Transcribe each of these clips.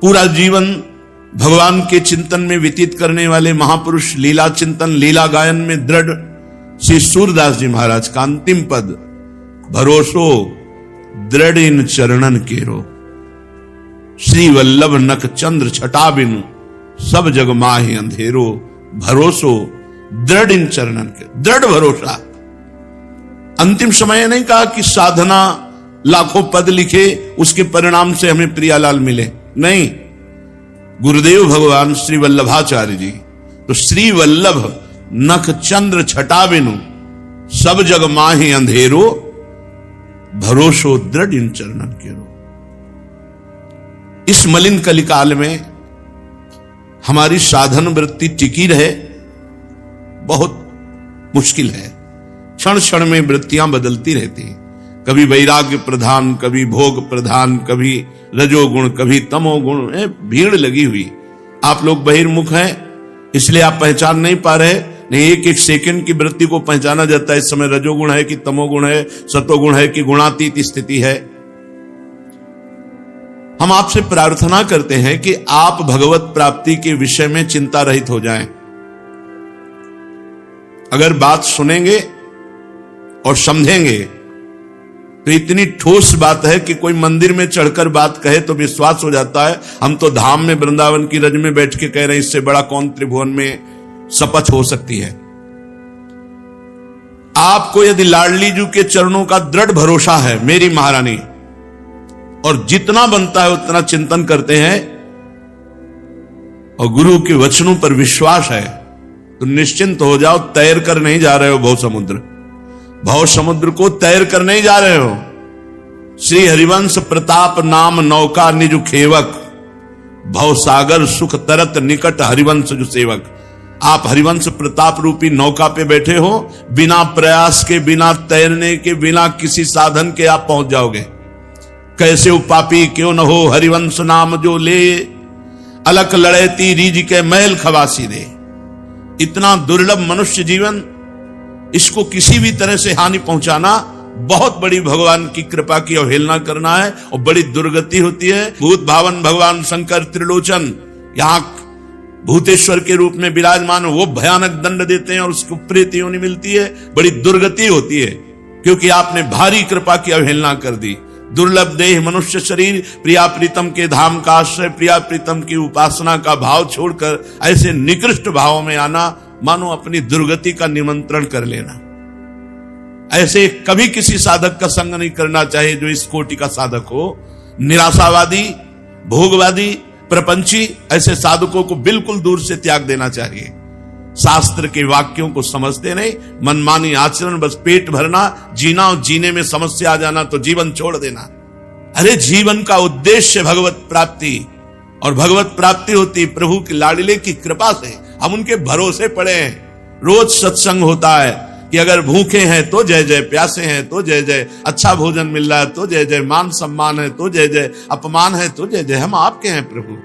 पूरा जीवन भगवान के चिंतन में व्यतीत करने वाले महापुरुष लीला चिंतन लीला गायन में दृढ़ श्री सूरदास जी महाराज का अंतिम पद, भरोसो दृढ़ इन चरणन केरो, श्री वल्लभ नख चंद्र छटा बिनु सब जग माहि अंधेरो, भरोसो दृढ़ इन चरणन के, दृढ़ भरोसा। अंतिम समय नहीं कहा कि साधना लाखों पद लिखे उसके परिणाम से हमें प्रियालाल मिले, नहीं। गुरुदेव भगवान श्री वल्लभाचार्य जी तो श्री वल्लभ नख चंद्र छटा बिनु सब जग माहि अंधेरो, भरोसो दृढ़ इन चरणन केरो। इस मलिन कलिकाल में हमारी साधन वृत्ति टिकी रहे बहुत मुश्किल है। क्षण क्षण में वृत्तियां बदलती रहती हैं, कभी वैराग्य प्रधान, कभी भोग प्रधान, कभी रजोगुण, कभी तमोगुण, भीड़ लगी हुई। आप लोग बहिर्मुख हैं इसलिए आप पहचान नहीं पा रहे, नहीं एक एक सेकंड की वृत्ति को पहचाना जाता है। इस समय रजोगुण है कि तमोगुण है, सतोगुण है कि गुणातीत स्थिति है। हम आपसे प्रार्थना करते हैं कि आप भगवत प्राप्ति के विषय में चिंता रहित हो जाएं। अगर बात सुनेंगे और समझेंगे तो इतनी ठोस बात है कि कोई मंदिर में चढ़कर बात कहे तो विश्वास हो जाता है हम तो धाम में वृंदावन की रज में बैठ के कह रहे हैं, इससे बड़ा कौन त्रिभुवन में शपथ हो सकती है। आपको यदि लाडली जी के चरणों का दृढ़ भरोसा है मेरी महारानी, और जितना बनता है उतना चिंतन करते हैं और गुरु के वचनों पर विश्वास है, तो निश्चिंत हो जाओ, तैर कर नहीं जा रहे हो भव समुद्र। भव समुद्र को तैर कर नहीं जा रहे हो। श्री हरिवंश प्रताप नाम नौका निज खेवक, भव सागर सुख तरत निकट हरिवंश जो सेवक। आप हरिवंश प्रताप रूपी नौका पे बैठे हो, बिना प्रयास के, बिना तैरने के, बिना किसी साधन के आप पहुंच जाओगे। कैसे उपापी क्यों न हो हरिवंश नाम जो ले, अलक लड़ेती रीज के मैल खवासी दे। इतना दुर्लभ मनुष्य जीवन, इसको किसी भी तरह से हानि पहुंचाना बहुत बड़ी भगवान की कृपा की अवहेलना करना है और बड़ी दुर्गति होती है। भूत भावन भगवान शंकर त्रिलोचन यहां भूतेश्वर के रूप में विराजमान, वो भयानक दंड देते हैं और उसको प्रेत योनि मिलती है। बड़ी दुर्गति होती है क्योंकि आपने भारी कृपा की अवहेलना कर दी। दुर्लभ देह मनुष्य शरीर, प्रिया प्रीतम के धाम का आश्रय, प्रिया प्रीतम की उपासना का भाव छोड़कर ऐसे निकृष्ट भाव में आना, मानो अपनी दुर्गति का निमंत्रण कर लेना। ऐसे कभी किसी साधक का संग नहीं करना चाहिए जो इस कोटि का साधक हो। निराशावादी, भोगवादी, प्रपंची ऐसे साधकों को बिल्कुल दूर से त्याग देना चाहिए। शास्त्र के वाक्यों को समझते नहीं, मनमानी आचरण, बस पेट भरना, जीना और जीने में समस्या आ जाना तो जीवन छोड़ देना। अरे जीवन का उद्देश्य भगवत प्राप्ति, और भगवत प्राप्ति होती प्रभु के लाडले की कृपा से। हम उनके भरोसे पड़े हैं। रोज सत्संग होता है कि अगर भूखे हैं तो जय जय, प्यासे हैं तो जय जय, अच्छा भोजन मिल रहा है तो जय जय, मान सम्मान है तो जय जय, अपमान है तो जय जय। हम आपके हैं प्रभु।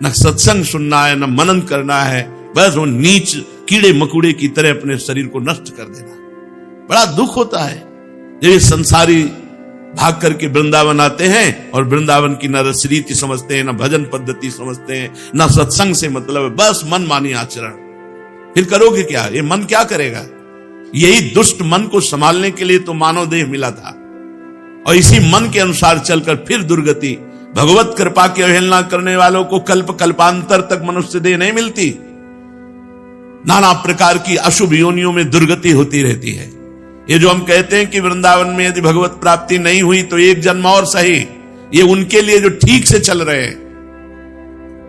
न सत्संग सुनना है, न मनन करना है, बस वो नीच कीड़े मकुड़े की तरह अपने शरीर को नष्ट कर देना। बड़ा दुख होता है ये संसारी भाग करके वृंदावन आते हैं और वृंदावन की न रसरीति समझते हैं, न भजन पद्धति समझते हैं, न सत्संग से मतलब है, बस मन मानी आचरण। फिर करोगे क्या? ये मन क्या करेगा? यही दुष्ट मन को संभालने के लिए तो मानव देह मिला था, और इसी मन के अनुसार चलकर फिर दुर्गति। भगवत कृपा की अवहेलना करने वालों को कल्प कल्पांतर तक मनुष्य देह नहीं मिलती। नाना प्रकार की अशुभ योनियों में दुर्गति होती रहती है। ये जो हम कहते हैं कि वृंदावन में यदि भगवत प्राप्ति नहीं हुई तो एक जन्म और सही, ये उनके लिए जो ठीक से चल रहे हैं।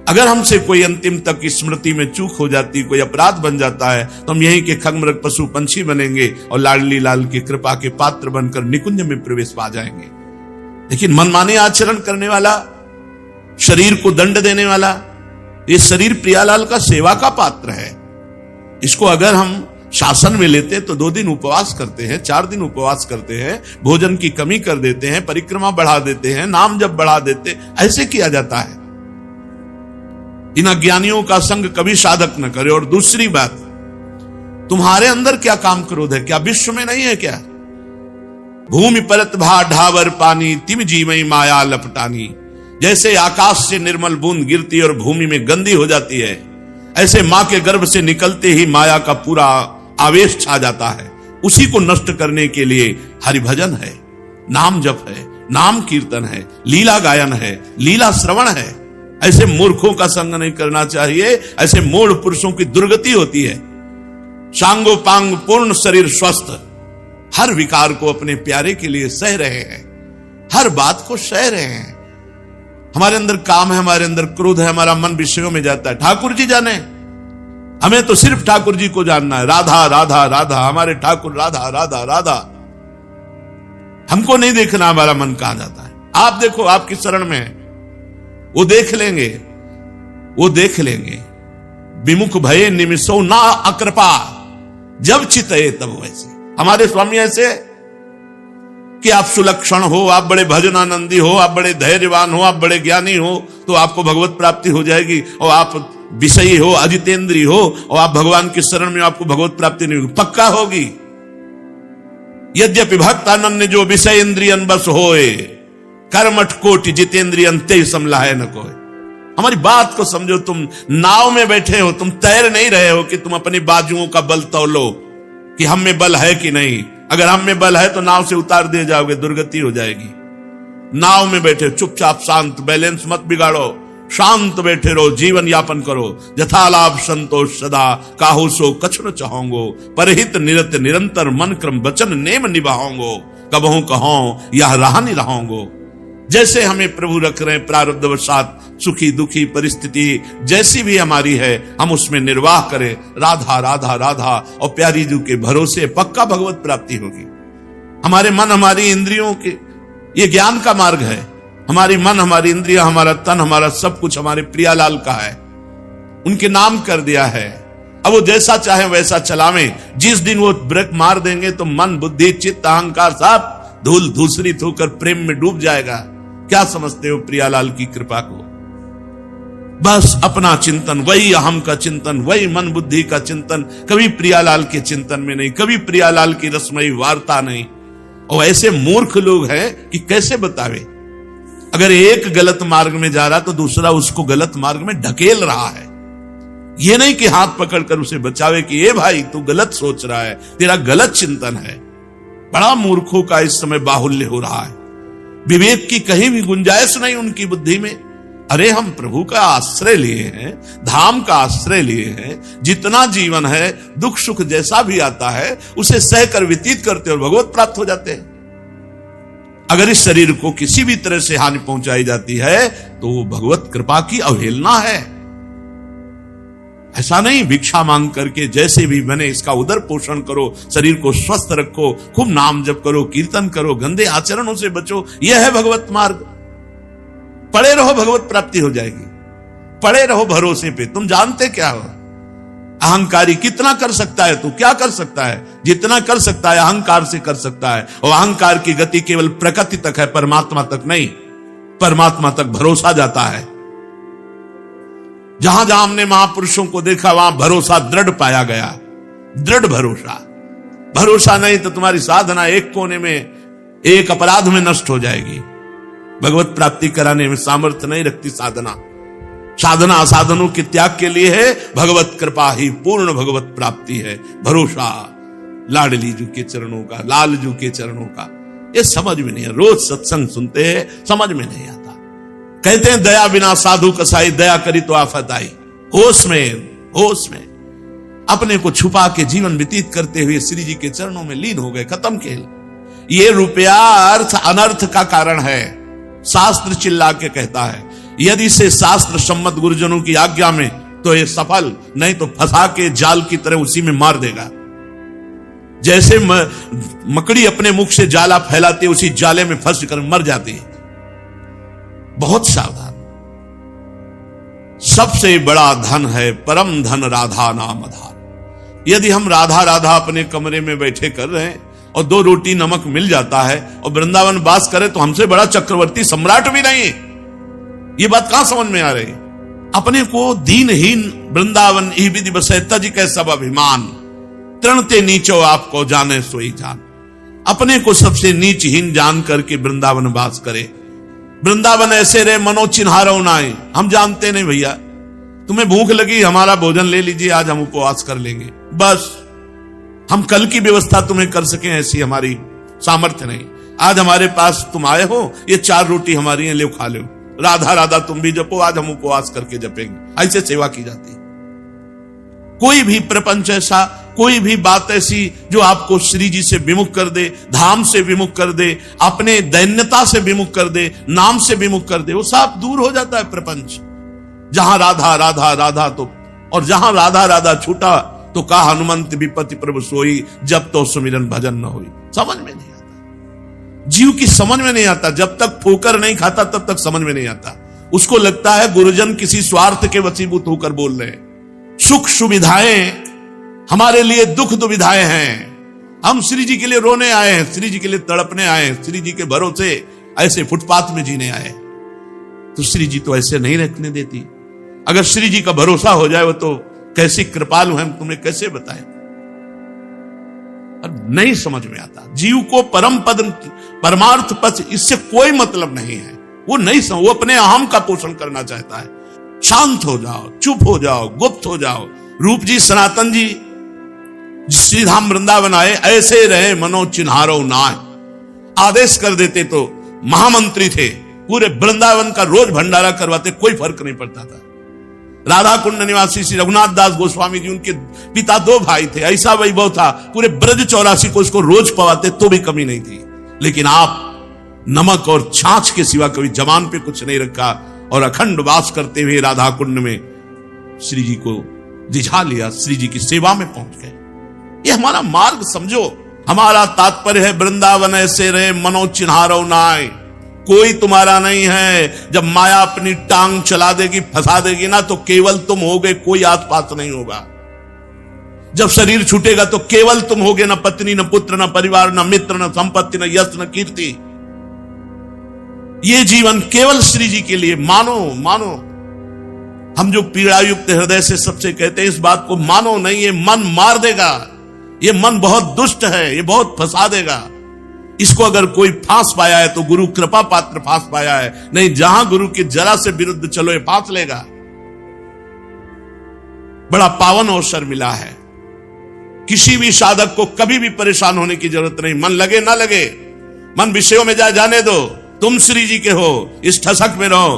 अगर हमसे कोई अंतिम तक स्मृति में चूक हो जाती, कोई अपराध बन जाता है, तो हम यहीं के खगमृग पशु पंछी बनेंगे और लाडली लाल की कृपा के पात्र बनकर निकुंज में प्रवेश पा जाएंगे। लेकिन मनमाने आचरण करने वाला, शरीर को दंड देने वाला, ये शरीर प्रियालाल का सेवा का पात्र है। इसको अगर हम शासन में लेते तो 2 दिन उपवास करते हैं, 4 दिन उपवास करते हैं, भोजन की कमी कर देते हैं, परिक्रमा बढ़ा देते हैं, नाम जब बढ़ा देते, ऐसे किया जाता है। इन अज्ञानियों का संग कभी साधक न करे। और दूसरी बात, तुम्हारे अंदर क्या काम क्रोध है? क्या विश्व में नहीं है क्या? भूमि परत भा ढावर पानी, तिम जीवई माया लपटानी। जैसे आकाश से निर्मल बूंद गिरती और भूमि में गंदी हो जाती है, ऐसे मां के गर्भ से निकलते ही माया का पूरा आवेश छा जाता है। उसी को नष्ट करने के लिए हरिभजन है, नाम जप है, नाम कीर्तन है, लीला गायन है, लीला श्रवण है। ऐसे मूर्खों का संग नहीं करना चाहिए। ऐसे मूढ़ पुरुषों की दुर्गति होती है। सांगो पांग पूर्ण शरीर स्वस्थ, हर विकार को अपने प्यारे के लिए सह रहे हैं, हर बात को सह रहे हैं। हमारे अंदर काम है, हमारे अंदर क्रोध है, हमारा मन विषयों में जाता है। ठाकुर जी जाने, हमें तो सिर्फ ठाकुर जी को जानना है। राधा राधा राधा, हमारे ठाकुर राधा राधा राधा। हमको नहीं देखना हमारा मन कहां जाता है। आप देखो, आपकी शरण में है, वो देख लेंगे, वो देख लेंगे। विमुख भये निमिषो ना अकृपा, जब चितये तब वैसे। हमारे स्वामी ऐसे कि आप सुलक्षण हो, आप बड़े भजनानंदी हो, आप बड़े धैर्यवान हो, आप बड़े ज्ञानी हो, तो आपको भगवत प्राप्ति हो जाएगी। और आप विषयी हो, अजितेंद्री हो, और आप भगवान की शरण में, आपको भगवत प्राप्ति नहीं होगी। पक्का होगी। यद्यपि भक्त अनन्य जो विषय इंद्रियन बस होए, कर्मठ कोटि जितेंद्रियन ते समलाहे न कोई। हमारी बात को समझो। तुम नाव में बैठे हो, तुम तैर नहीं रहे हो कि तुम अपनी बाजुओं का बल तौलो कि हम में बल है कि नहीं। अगर हम में बल है तो नाव से उतार दिए जाओगे, दुर्गति हो जाएगी। नाव में बैठे चुपचाप शांत, बैलेंस मत बिगाड़ो, शांत बैठे रहो, जीवन यापन करो। यथा लाभ संतोष सदा, काहू सो कछु न चाहोंगो, परहित निरत निरंतर मन क्रम वचन नेम निभाओंगो, कबहू कहो यह राह नहीं रहोंगो। जैसे हमें प्रभु रख रहे हैं, प्रारब्धवशात सुखी दुखी परिस्थिति जैसी भी हमारी है, हम उसमें निर्वाह करें। राधा राधा राधा, और प्यारी जी के भरोसे पक्का भगवत प्राप्ति होगी। हमारे मन हमारी इंद्रियों के, ये ज्ञान का मार्ग है। हमारी मन, हमारी इंद्रिया, हमारा तन, हमारा सब कुछ हमारे प्रियालाल का है, उनके नाम कर दिया है। अब वो जैसा चाहे वैसा चलावें। जिस दिन वो ब्रेक मार देंगे तो मन बुद्धि चित्त अहंकार सब धूल धूसरित होकर प्रेम में डूब जाएगा। क्या समझते हो प्रियालाल की कृपा को? बस अपना चिंतन, वही अहम का चिंतन, वही मन बुद्धि का चिंतन, कभी प्रियालाल के चिंतन में नहीं, कभी प्रियालाल की रसमयी वार्ता नहीं। और ऐसे मूर्ख लोग हैं कि कैसे बतावे। अगर एक गलत मार्ग में जा रहा तो दूसरा उसको गलत मार्ग में ढकेल रहा है। ये नहीं कि हाथ पकड़कर उसे बचावे कि ये भाई तू गलत सोच रहा है, तेरा गलत चिंतन है। बड़ा मूर्खों का इस समय बाहुल्य हो रहा है। विवेक की कहीं भी गुंजाइश नहीं उनकी बुद्धि में। अरे हम प्रभु का आश्रय लिए हैं, धाम का आश्रय लिए हैं। जितना जीवन है, दुख सुख जैसा भी आता है, उसे सहकर व्यतीत करते और भगवत प्राप्त हो जाते हैं। अगर इस शरीर को किसी भी तरह से हानि पहुंचाई जाती है तो वो भगवत कृपा की अवहेलना है। ऐसा नहीं भिक्षा मांग करके जैसे भी बने इसका उदर पोषण करो, शरीर को स्वस्थ रखो, खूब नाम जप करो, कीर्तन करो, गंदे आचरणों से बचो। यह है भगवत मार्ग। पड़े रहो, भगवत प्राप्ति हो जाएगी। पड़े रहो भरोसे पे। तुम जानते क्या हो? अहंकारी कितना कर सकता है? तू क्या कर सकता है? जितना कर सकता है अहंकार से कर सकता है। और अहंकार की गति केवल प्रकृति तक है, परमात्मा तक नहीं। परमात्मा तक भरोसा जाता है। जहां जहां हमने महापुरुषों को देखा वहां भरोसा दृढ़ पाया गया। दृढ़ भरोसा। भरोसा नहीं तो तुम्हारी साधना एक कोने में, एक अपराध में नष्ट हो जाएगी। भगवत प्राप्ति कराने में सामर्थ्य नहीं रखती साधना। साधना असाधनों के त्याग के लिए है। भगवत कृपा ही पूर्ण भगवत प्राप्ति है। भरोसा लाडली जू के चरणों का, लाल जू के चरणों का, ये समझ में नहीं है। रोज सत्संग सुनते हैं, समझ में नहीं आता। कहते हैं दया बिना साधु कसाई, दया करी तो आफत आई। होश में, होश में अपने को छुपा के जीवन व्यतीत करते हुए श्री जी के चरणों में लीन हो गए। खत्म खेल। ये रुपया अर्थ अनर्थ का कारण है। शास्त्र चिल्ला के कहता है, यदि से शास्त्र सम्मत गुरुजनों की आज्ञा में तो ये सफल, नहीं तो फंसा के जाल की तरह उसी में मार देगा। जैसे मकड़ी अपने मुख से जाला फैलाती है, उसी जाले में फंस कर मर जाती है। बहुत सावधान। सबसे बड़ा धन है परम धन राधा नाम आधार। यदि हम राधा राधा अपने कमरे में बैठे कर रहे हैं और 2 रोटी नमक मिल जाता है और वृंदावन वास करे तो हमसे बड़ा चक्रवर्ती सम्राट भी नहीं है। ये बात कहां समझ में आ रही? अपने को दीनहीन वृंदावन ही विधि बसे तज के सब अभिमान, तृणते नीचो आपको जाने सोई जान। अपने को सबसे नीचहीन जान करके वृंदावन वास करे। वृंदावन ऐसे रहे मनो चिन्हारो नाय। हम जानते नहीं भैया, तुम्हें भूख लगी, हमारा भोजन ले लीजिए, आज हम उपवास कर लेंगे, बस हम कल की व्यवस्था तुम्हें कर सकें ऐसी हमारी सामर्थ्य नहीं। आज हमारे पास तुम आए हो, ये 4 रोटी हमारी है, ले खा लो, राधा राधा तुम भी जपो, आज हम उपवास करके जपेंगे। ऐसे सेवा की जाती। कोई भी प्रपंच ऐसा, कोई भी बात ऐसी जो आपको श्री जी से विमुख कर दे, धाम से विमुख कर दे, अपने दैन्यता से विमुख कर दे, नाम से विमुख कर दे, वो सब दूर हो जाता है प्रपंच। जहां राधा राधा राधा तो, और जहां राधा राधा छूटा तो कहा हनुमंत विपत्ति प्रभु सोई, जब तो सुमिरन भजन न होई। समझ में नहीं आता, जीव की समझ में नहीं आता। जब तक ठोकर नहीं खाता तब तक समझ में नहीं आता। उसको लगता है गुरुजन किसी स्वार्थ के वसीभूत होकर बोल रहे हैं। सुख सुविधाएं हमारे लिए दुख दुविधाएं हैं। हम श्री जी के लिए रोने आए हैं, श्री जी के लिए तड़पने आए हैं, श्री जी के भरोसे ऐसे फुटपाथ में जीने आए। तो श्री जी तो ऐसे नहीं रखने देती। अगर श्री जी का भरोसा हो जाए वो तो कैसी कृपालु है, हम तुम्हें कैसे बताएं। नहीं समझ में आता। जीव को परम पद परमार्थ पथ इससे कोई मतलब नहीं है। वो नहीं समझ, वो अपने अहम का पोषण करना चाहता है। शांत हो जाओ, चुप हो जाओ, गुप्त हो जाओ। रूप जी सनातन जी श्री धाम वृंदावन आए, ऐसे रहे मनो चिन्हारो नाय, आदेश कर देते तो महामंत्री थे, पूरे वृंदावन का रोज भंडारा करवाते, कोई फर्क नहीं पड़ता था। राधा कुंड निवासी श्री रघुनाथ दास गोस्वामी जी, उनके पिता 2 भाई थे, ऐसा वैभव था, पूरे ब्रज 84 को इसको रोज पवाते तो भी कमी नहीं थी। लेकिन आप नमक और छाछ के सिवा कभी जबान पे कुछ नहीं रखा और अखंड वास करते हुए राधा कुंड में श्री जी को रिझा लिया, श्री जी की सेवा में पहुंच गए। ये हमारा मार्ग समझो। हमारा तात्पर्य है वृंदावन ऐसे रहे मनो चिन्हारो नाय। कोई तुम्हारा नहीं है। जब माया अपनी टांग चला देगी, फंसा देगी ना, तो केवल तुम होगे, कोई आसपास नहीं होगा। जब शरीर छूटेगा तो केवल तुम होगे, न पत्नी, न पुत्र, न परिवार, न मित्र, न संपत्ति, न यश, न कीर्ति। ये जीवन केवल श्री जी के लिए। मानो मानो, हम जो पीड़ायुक्त हृदय से सबसे कहते हैं इस बात को, मानो नहीं, ये मन मार देगा। ये मन बहुत दुष्ट है, ये बहुत फंसा देगा। इसको अगर कोई फांस पाया है तो गुरु कृपा पात्र फांस पाया है, नहीं जहां गुरु के जरा से विरुद्ध चलो ये फांस लेगा। बड़ा पावन अवसर मिला है। किसी भी साधक को कभी भी परेशान होने की जरूरत नहीं। मन लगे ना लगे, मन विषयों में जाने दो। तुम श्री जी के हो, इस ठसक में रहो।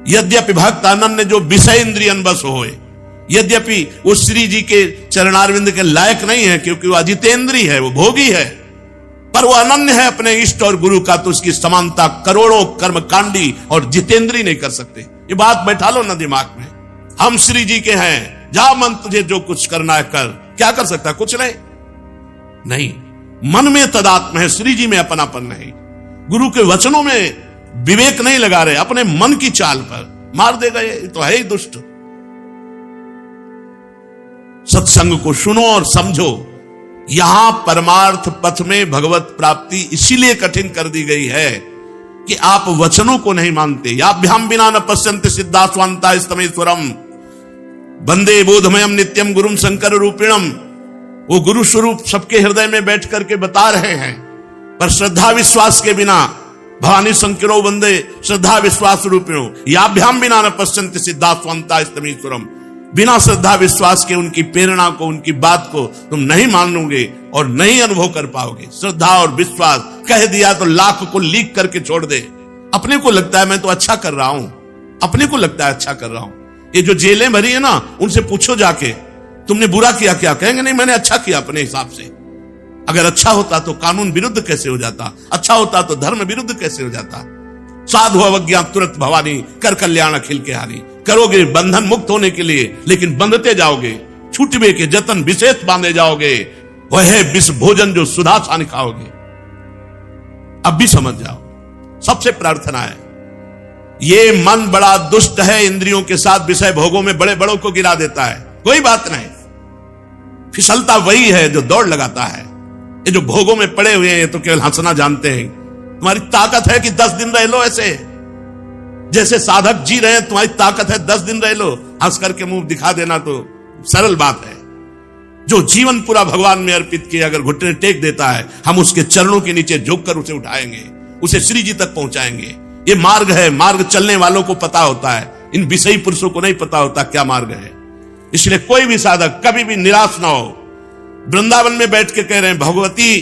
यद्यपि भक्त आनंद ने जो विषय इंद्रियन बस होए, यद्यपि वो श्री जी के चरणारविंद के लायक नहीं है, क्योंकि वो अजितेंद्री है, वो भोगी है, पर वो अनन्य है अपने इष्ट और गुरु का, तो उसकी समानता करोड़ों कर्मकांडी और जितेंद्री नहीं कर सकते। ये बात बैठा लो ना दिमाग में। हम श्री जी के हैं, जा मन तुझे जो कुछ करना है कर। क्या कर सकता? कुछ नहीं। मन में तदात्म है, श्री जी में अपनापन नहीं। गुरु के वचनों में विवेक नहीं लगा रहे, अपने मन की चाल पर मार देगा। ये तो है ही दुष्ट। सत्संग को सुनो और समझो। यहां परमार्थ पथ में भगवत प्राप्ति इसीलिए कठिन कर दी गई है कि आप वचनों को नहीं मानते। याभ्याम बिना न पश्यन्ति सिद्धा स्वांता स्तमेश्वरम वंदे बोधमयम नित्यम गुरुम शंकर रूपिणम। वो गुरु स्वरूप सबके हृदय में बैठ करके बता रहे हैं, पर श्रद्धा विश्वास के बिना भवानी शंकरो वंदे श्रद्धा विश्वास रूपिणो याभ्याम बिना न पश्यन्ति सिद्धा स्वांता स्तमेश्वरम। बिना श्रद्धा विश्वास के उनकी प्रेरणा को, उनकी बात को तुम नहीं मानोगे और नहीं अनुभव कर पाओगे। श्रद्धा और विश्वास कह दिया तो लाख को लीक करके छोड़ दे। अपने को लगता है मैं तो अच्छा कर रहा हूं, अपने को लगता है अच्छा कर रहा हूं। ये जो जेलें भरी है ना, उनसे पूछो जाके तुमने बुरा किया क्या, कहेंगे नहीं मैंने अच्छा किया अपने हिसाब से। अगर अच्छा होता तो कानून विरुद्ध कैसे हो जाता, अच्छा होता तो धर्म विरुद्ध कैसे हो जाता। साधु अवज्ञा तुरंत भवानी कर कल्याण अखिल के हारी। करोगे बंधन मुक्त होने के लिए, लेकिन बंधते जाओगे, छूटवे के जतन विशेष बांधे जाओगे। वह है विष भोजन जो सुधा छान खाओगे। अब भी समझ जाओ। सबसे प्रार्थना है, ये मन बड़ा दुष्ट है, इंद्रियों के साथ विषय भोगों में बड़े बड़ों को गिरा देता है। कोई बात नहीं, फिसलता वही है जो दौड़ लगाता है। ये जो भोगों में पड़े हुए हैं ये तो केवल हंसना जानते हैं। तुम्हारी ताकत है कि 10 दिन रह लो ऐसे, जैसे साधक जी रहे हैं। तुम्हारी ताकत है 10 दिन रह लो, हंस करके मुंह दिखा देना तो सरल बात है। जो जीवन पूरा भगवान में अर्पित किया, अगर घुटने टेक देता है, हम उसके चरणों के नीचे झुक कर उसे उठाएंगे, उसे श्री जी तक पहुंचाएंगे। ये मार्ग है, मार्ग चलने वालों को पता होता है, इन विषयी पुरुषों को नहीं पता होता क्या मार्ग है। इसलिए कोई भी साधक कभी भी निराश ना हो। वृंदावन में बैठ के कह रहे हैं, भगवती,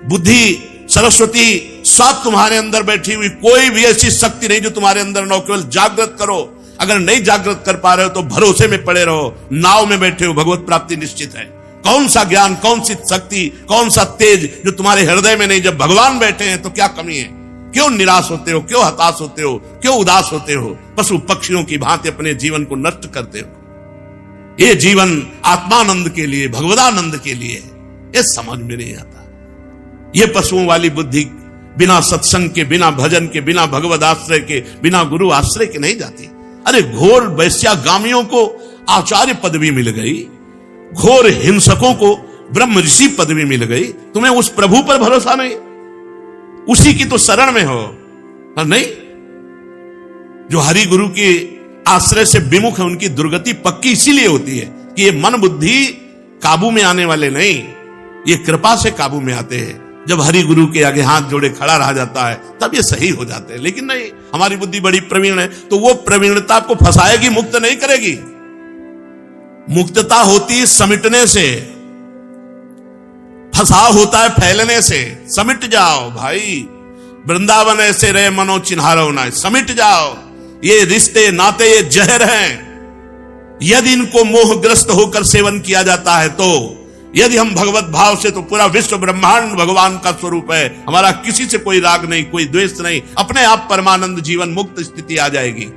बुद्धि, सरस्वती सब तुम्हारे अंदर बैठी हुई, कोई भी ऐसी शक्ति नहीं जो तुम्हारे अंदर ना हो, केवल जागृत करो। अगर नहीं जागृत कर पा रहे हो तो भरोसे में पड़े रहो, नाव में बैठे हो, भगवत प्राप्ति निश्चित है। कौन सा ज्ञान, कौन सी शक्ति, कौन सा तेज जो तुम्हारे हृदय में नहीं, जब भगवान बैठे हैं तो क्या कमी है? क्यों निराश होते हो, क्यों हताश होते हो, क्यों उदास होते हो? पशु पक्षियों की भांति अपने जीवन को नष्ट करते हो। ये जीवन आत्मानंद के लिए, भगवदानंद के लिए है, ये समझ में नहीं आता। ये पशुओं वाली बुद्धि बिना सत्संग के, बिना भजन के, बिना भगवद आश्रय के, बिना गुरु आश्रय के नहीं जाती। अरे घोर वैश्यागामियों को आचार्य पदवी मिल गई, घोर हिंसकों को ब्रह्म ऋषि पदवी मिल गई, तुम्हें उस प्रभु पर भरोसा नहीं? उसी की तो शरण में हो, नहीं? जो हरि गुरु के आश्रय से विमुख है उनकी दुर्गति पक्की इसीलिए होती है कि ये मन बुद्धि काबू में आने वाले नहीं, ये कृपा से काबू में आते हैं। जब हरि गुरु के आगे हाथ जोड़े खड़ा रहा जाता है तब ये सही हो जाते हैं। लेकिन नहीं, हमारी बुद्धि बड़ी प्रवीण है तो वो प्रवीणता को फंसाएगी, मुक्त नहीं करेगी। मुक्तता होती है समिटने से, फंसाव होता है फैलने से। समिट जाओ भाई, वृंदावन ऐसे रहे मनो चिन्हारो ना, समिट जाओ। ये रिश्ते नाते ये जहर हैं। यदि इनको मोहग्रस्त होकर सेवन किया जाता है तो, यदि हम भगवत भाव से, तो पूरा विश्व ब्रह्मांड भगवान का स्वरूप है। हमारा किसी से कोई राग नहीं, कोई द्वेष नहीं, अपने आप परमानंद जीवन मुक्त स्थिति आ जाएगी।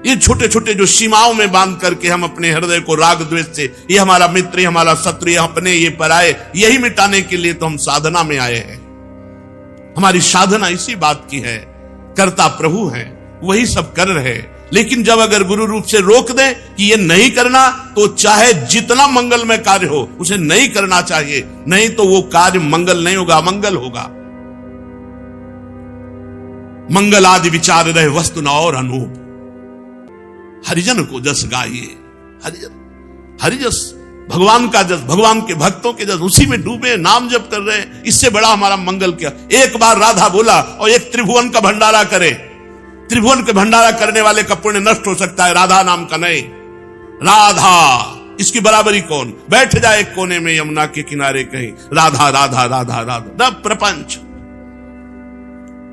ये छोटे छोटे जो सीमाओं में बांध करके हम अपने हृदय को राग द्वेष से, ये हमारा मित्र, ये हमारा शत्रु, ये अपने, ये पराये, यही मिटाने के लिए तो हम साधना में आए हैं। हमारी साधना इसी बात की है, कर्ता प्रभु है, वही सब कर रहे हैं। लेकिन जब अगर गुरु रूप से रोक दे कि ये नहीं करना, तो चाहे जितना मंगलमय कार्य हो उसे नहीं करना चाहिए, नहीं तो वो कार्य मंगल नहीं होगा, अमंगल होगा। मंगल आदि विचार रहे वस्तु न और अनूप। हरिजन को जस गाइए, हरिजन, हरिजस, भगवान का जस, भगवान के भक्तों के जस, उसी में डूबे, नाम जप कर रहे हैं। इससे बड़ा हमारा मंगल क्या? एक बार राधा बोला और एक त्रिभुवन का भंडारा करे। त्रिभुवन के भंडारा करने वाले का पुण्य नष्ट हो सकता है, राधा नाम का नहीं। राधा, इसकी बराबरी कौन? बैठ जाए एक कोने में यमुना के किनारे कहीं, राधा राधा राधा राधा। न प्रपंच,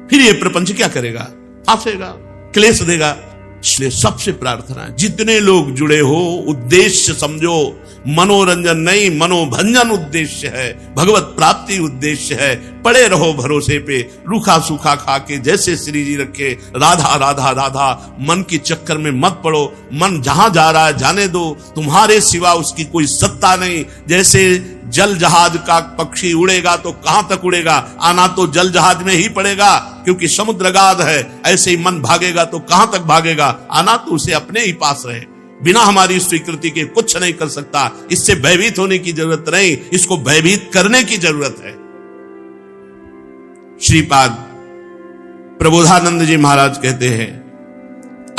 फिर ये प्रपंच क्या करेगा? फांसेगा, क्लेश देगा। इसलिए सबसे प्रार्थना है, जितने लोग जुड़े हो, उद्देश्य समझो, मनोरंजन नहीं मनोभंजन उद्देश्य है, भगवत प्राप्ति उद्देश्य है। पड़े रहो भरोसे पे, रूखा सूखा खा के जैसे श्री जी रखे, राधा राधा राधा। मन के चक्कर में मत पड़ो, मन जहां जा रहा है जाने दो, तुम्हारे सिवा उसकी कोई सत्ता नहीं। जैसे जल जहाज का पक्षी उड़ेगा तो कहां तक उड़ेगा, आना तो जल जहाज में ही पड़ेगा क्योंकि समुद्र गाध है। ऐसे ही मन भागेगा तो कहां तक भागेगा, आना तो उसे अपने ही पास रहे। बिना हमारी स्वीकृति के कुछ नहीं कर सकता। इससे भयभीत होने की जरूरत नहीं, इसको भयभीत करने की जरूरत है। श्रीपाद प्रबोधानंद जी महाराज कहते हैं,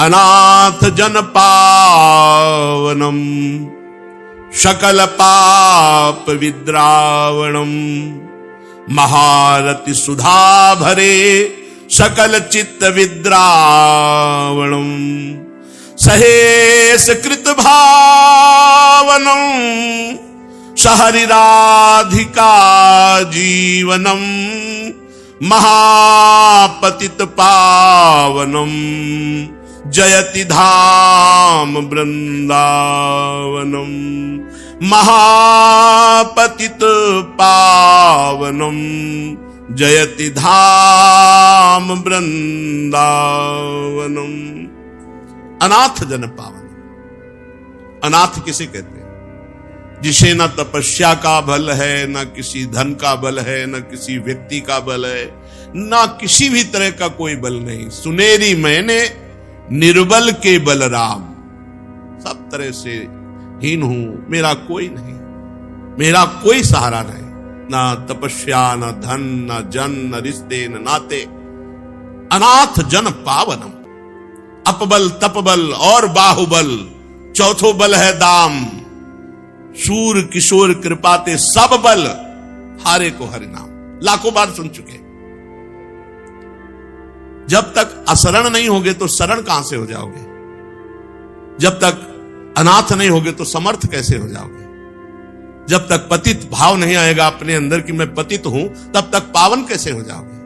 अनाथ जन पावनम सकल पाप विद्रावणम महारति सुधा भरे सकल चित्त विद्रावणम सहेस कृत भावनम सहरि राधिका जीवनम महापतित पावनम जयति धाम वृंदावनम महापतित पावनम जयति धाम वृंदावनम। अनाथ जन पावन। अनाथ किसे कहते हैं? जिसे न तपस्या का बल है, न किसी धन का बल है, न किसी व्यक्ति का बल है, न किसी भी तरह का कोई बल नहीं। सुनेरी मैंने निर्बल के बलराम, सब तरह से हीन हूं, मेरा कोई नहीं, मेरा कोई सहारा नहीं। ना तपस्या, न धन, न जन, न रिश्ते, न नाते। अनाथ जन पावनम। अपबल, तपबल और बाहुबल, चौथो बल है दाम। सूर किशोर कृपाते सब बल, हारे को हरि नाम। लाखों बार सुन चुके। जब तक असरण नहीं होगे तो शरण कहां से हो जाओगे? जब तक अनाथ नहीं होगे तो समर्थ कैसे हो जाओगे? जब तक पतित भाव नहीं आएगा अपने अंदर कि मैं पतित हूं, तब तक पावन कैसे हो जाओगे?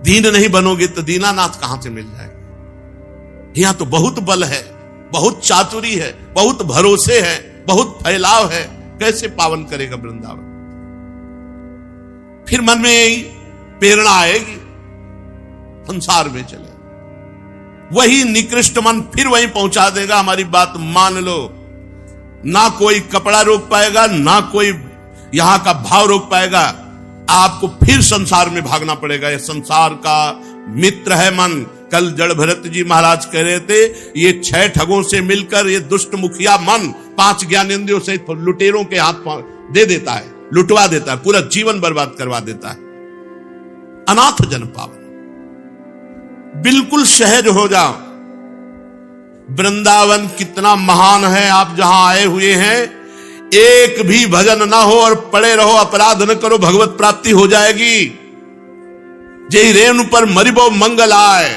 दीन नहीं बनोगे तो दीनानाथ कहां से मिल जाएंगे? यहां तो बहुत बल है, बहुत चातुरी है, बहुत भरोसे है, बहुत फैलाव है। कैसे पावन करेगा वृंदावन? फिर मन में यही प्रेरणा आएगी, संसार में चले। वही निकृष्ट मन फिर वहीं पहुंचा देगा। हमारी बात मान लो, ना कोई कपड़ा रोक पाएगा, ना कोई यहां का भाव रोक पाएगा। आपको फिर संसार में भागना पड़ेगा। यह संसार का मित्र है मन। कल जड़ भरत जी महाराज कह रहे थे, ये 6 ठगों से मिलकर ये दुष्ट मुखिया मन 5 ज्ञानेंद्रियों से लुटेरों के हाथ दे देता है, लुटवा देता है, पूरा जीवन बर्बाद करवा देता है। अनाथ जन पावन, बिल्कुल सहज हो जाओ। वृंदावन कितना महान है। आप जहां आए हुए हैं, एक भी भजन ना हो और पड़े रहो, अपराध न करो, भगवत प्राप्ति हो जाएगी। जय रेणु पर मरिबो मंगल आए।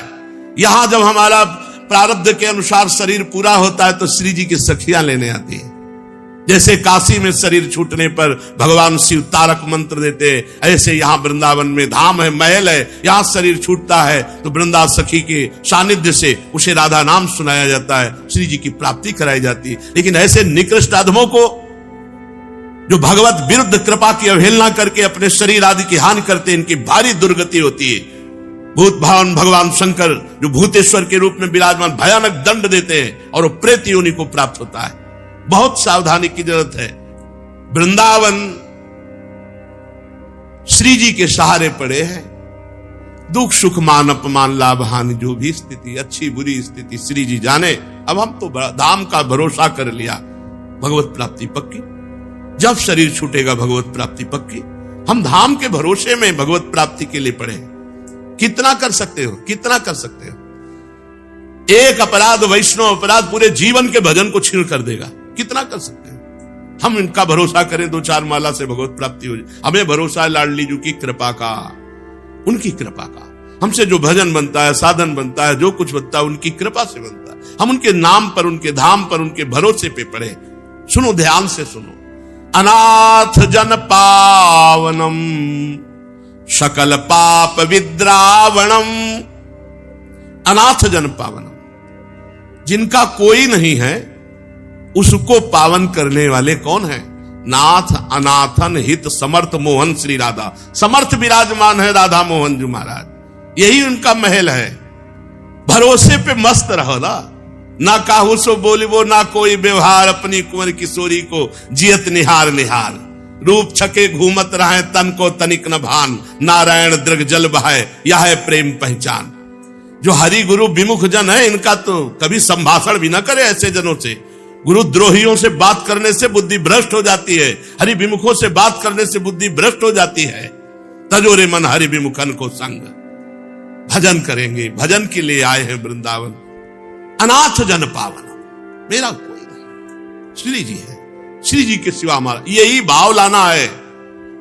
यहां जब हमारा प्रारब्ध के अनुसार शरीर पूरा होता है तो श्री जी की सखियां लेने आती है। जैसे काशी में शरीर छूटने पर भगवान शिव तारक मंत्र देते, ऐसे यहां वृंदावन में धाम है, महल है, यहां शरीर छूटता है तो वृंदा सखी के सानिध्य से उसे राधा नाम सुनाया जाता है, श्री जी की प्राप्ति कराई जाती है। लेकिन ऐसे निकृष्ट अधमों को, जो भगवत विरुद्ध कृपा की अवहेलना करके अपने शरीर आदि की हानि करते, इनकी भारी दुर्गति होती है। भूत भावन भगवान शंकर जो भूतेश्वर के रूप में विराजमान भयानक दंड देते हैं और वो प्रेत योनि को प्राप्त होता है। बहुत सावधानी की जरूरत है। वृंदावन श्री जी के सहारे पड़े हैं। दुख सुख मान अपमान लाभ हानि जो भी स्थिति, अच्छी बुरी स्थिति श्री जी जाने। अब हम तो धाम का भरोसा कर लिया, भगवत प्राप्ति पक्की। जब शरीर छूटेगा भगवत प्राप्ति पक्की। हम धाम के भरोसे में भगवत प्राप्ति के लिए पड़े। कितना कर सकते हो? कितना कर सकते हो? एक अपराध, वैष्णव अपराध पूरे जीवन के भजन को छीन कर देगा। कितना कर सकते हो? हम इनका भरोसा करें, 2-4 माला से भगवत प्राप्ति हो जाए। हमें भरोसा है लाडली जी की कृपा का, उनकी कृपा का। हमसे जो भजन बनता है, साधन बनता है, जो कुछ बनता है, उनकी कृपा से बनता है। हम उनके नाम पर, उनके धाम पर, उनके भरोसे पे पड़े। सुनो, ध्यान से सुनो। अनाथ जन पावनम सकल पाप विद्रावणम। अनाथ जन पावनम, जिनका कोई नहीं है उसको पावन करने वाले कौन है? नाथ अनाथन हित समर्थ मोहन श्री राधा। समर्थ विराजमान है राधा मोहन जी महाराज, यही उनका महल है। भरोसे पे मस्त रहो ना काहू सो बोलिबो ना कोई व्यवहार, अपनी कुंवर किशोरी को जियत निहार निहार। रूप छके घूमत रहे तन को तनिक न भान, नारायण दृग जल बहाए यह है प्रेम पहचान। जो हरि गुरु विमुख जन है, इनका तो कभी संभाषण भी न करे ऐसे जनों से। गुरु द्रोहियों से बात करने से बुद्धि भ्रष्ट हो जाती है, हरि विमुखों से बात करने से बुद्धि भ्रष्ट हो जाती है। तजोरे मन हरि विमुखन को संग। भजन करेंगे, भजन के लिए आए हैं वृंदावन। अनाथ जन पावन, मेरा कोई नहीं, श्री जी है। श्री जी के सिवा हमारा, यही भाव लाना है।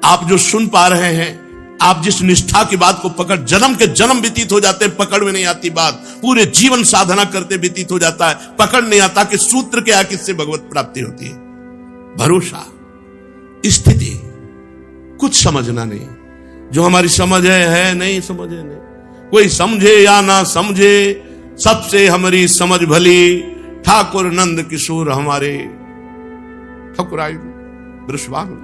आप जो सुन पा रहे हैं, आप जिस निष्ठा की बात को पकड़, जन्म के जन्म व्यतीत हो जाते हैं, पकड़ में नहीं आती बात। पूरे जीवन साधना करते व्यतीत हो जाता है, पकड़ नहीं आता कि सूत्र क्या, किससे भगवत प्राप्ति होती है। भरोसा, स्थिति, कुछ समझना नहीं। जो हमारी समझ है नहीं, समझ है नहीं। कोई समझे या ना समझे, सबसे हमारी समझ भली। ठाकुर नंद किशोर हमारे ठकुराई वृषभानु।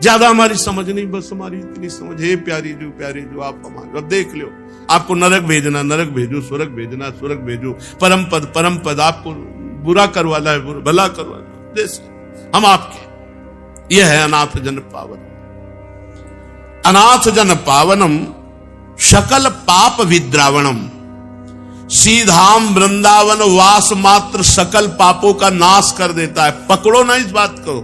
ज्यादा हमारी समझ नहीं, बस हमारी इतनी समझ है। प्यारी जो आप हमारे, अब देख लो, आपको नरक भेजना नरक भेजो, स्वर्ग भेजना स्वर्ग भेजो, परम पद आपको बुरा करवाना है भला करवाना, जैसे हम आपके। यह है अनाथ जन पावन। अनाथ जन पावनम सकल पाप विद्रावणम। सीधाम वृंदावन वास मात्र सकल पापों का नाश कर देता है। पकड़ो ना इस बात को।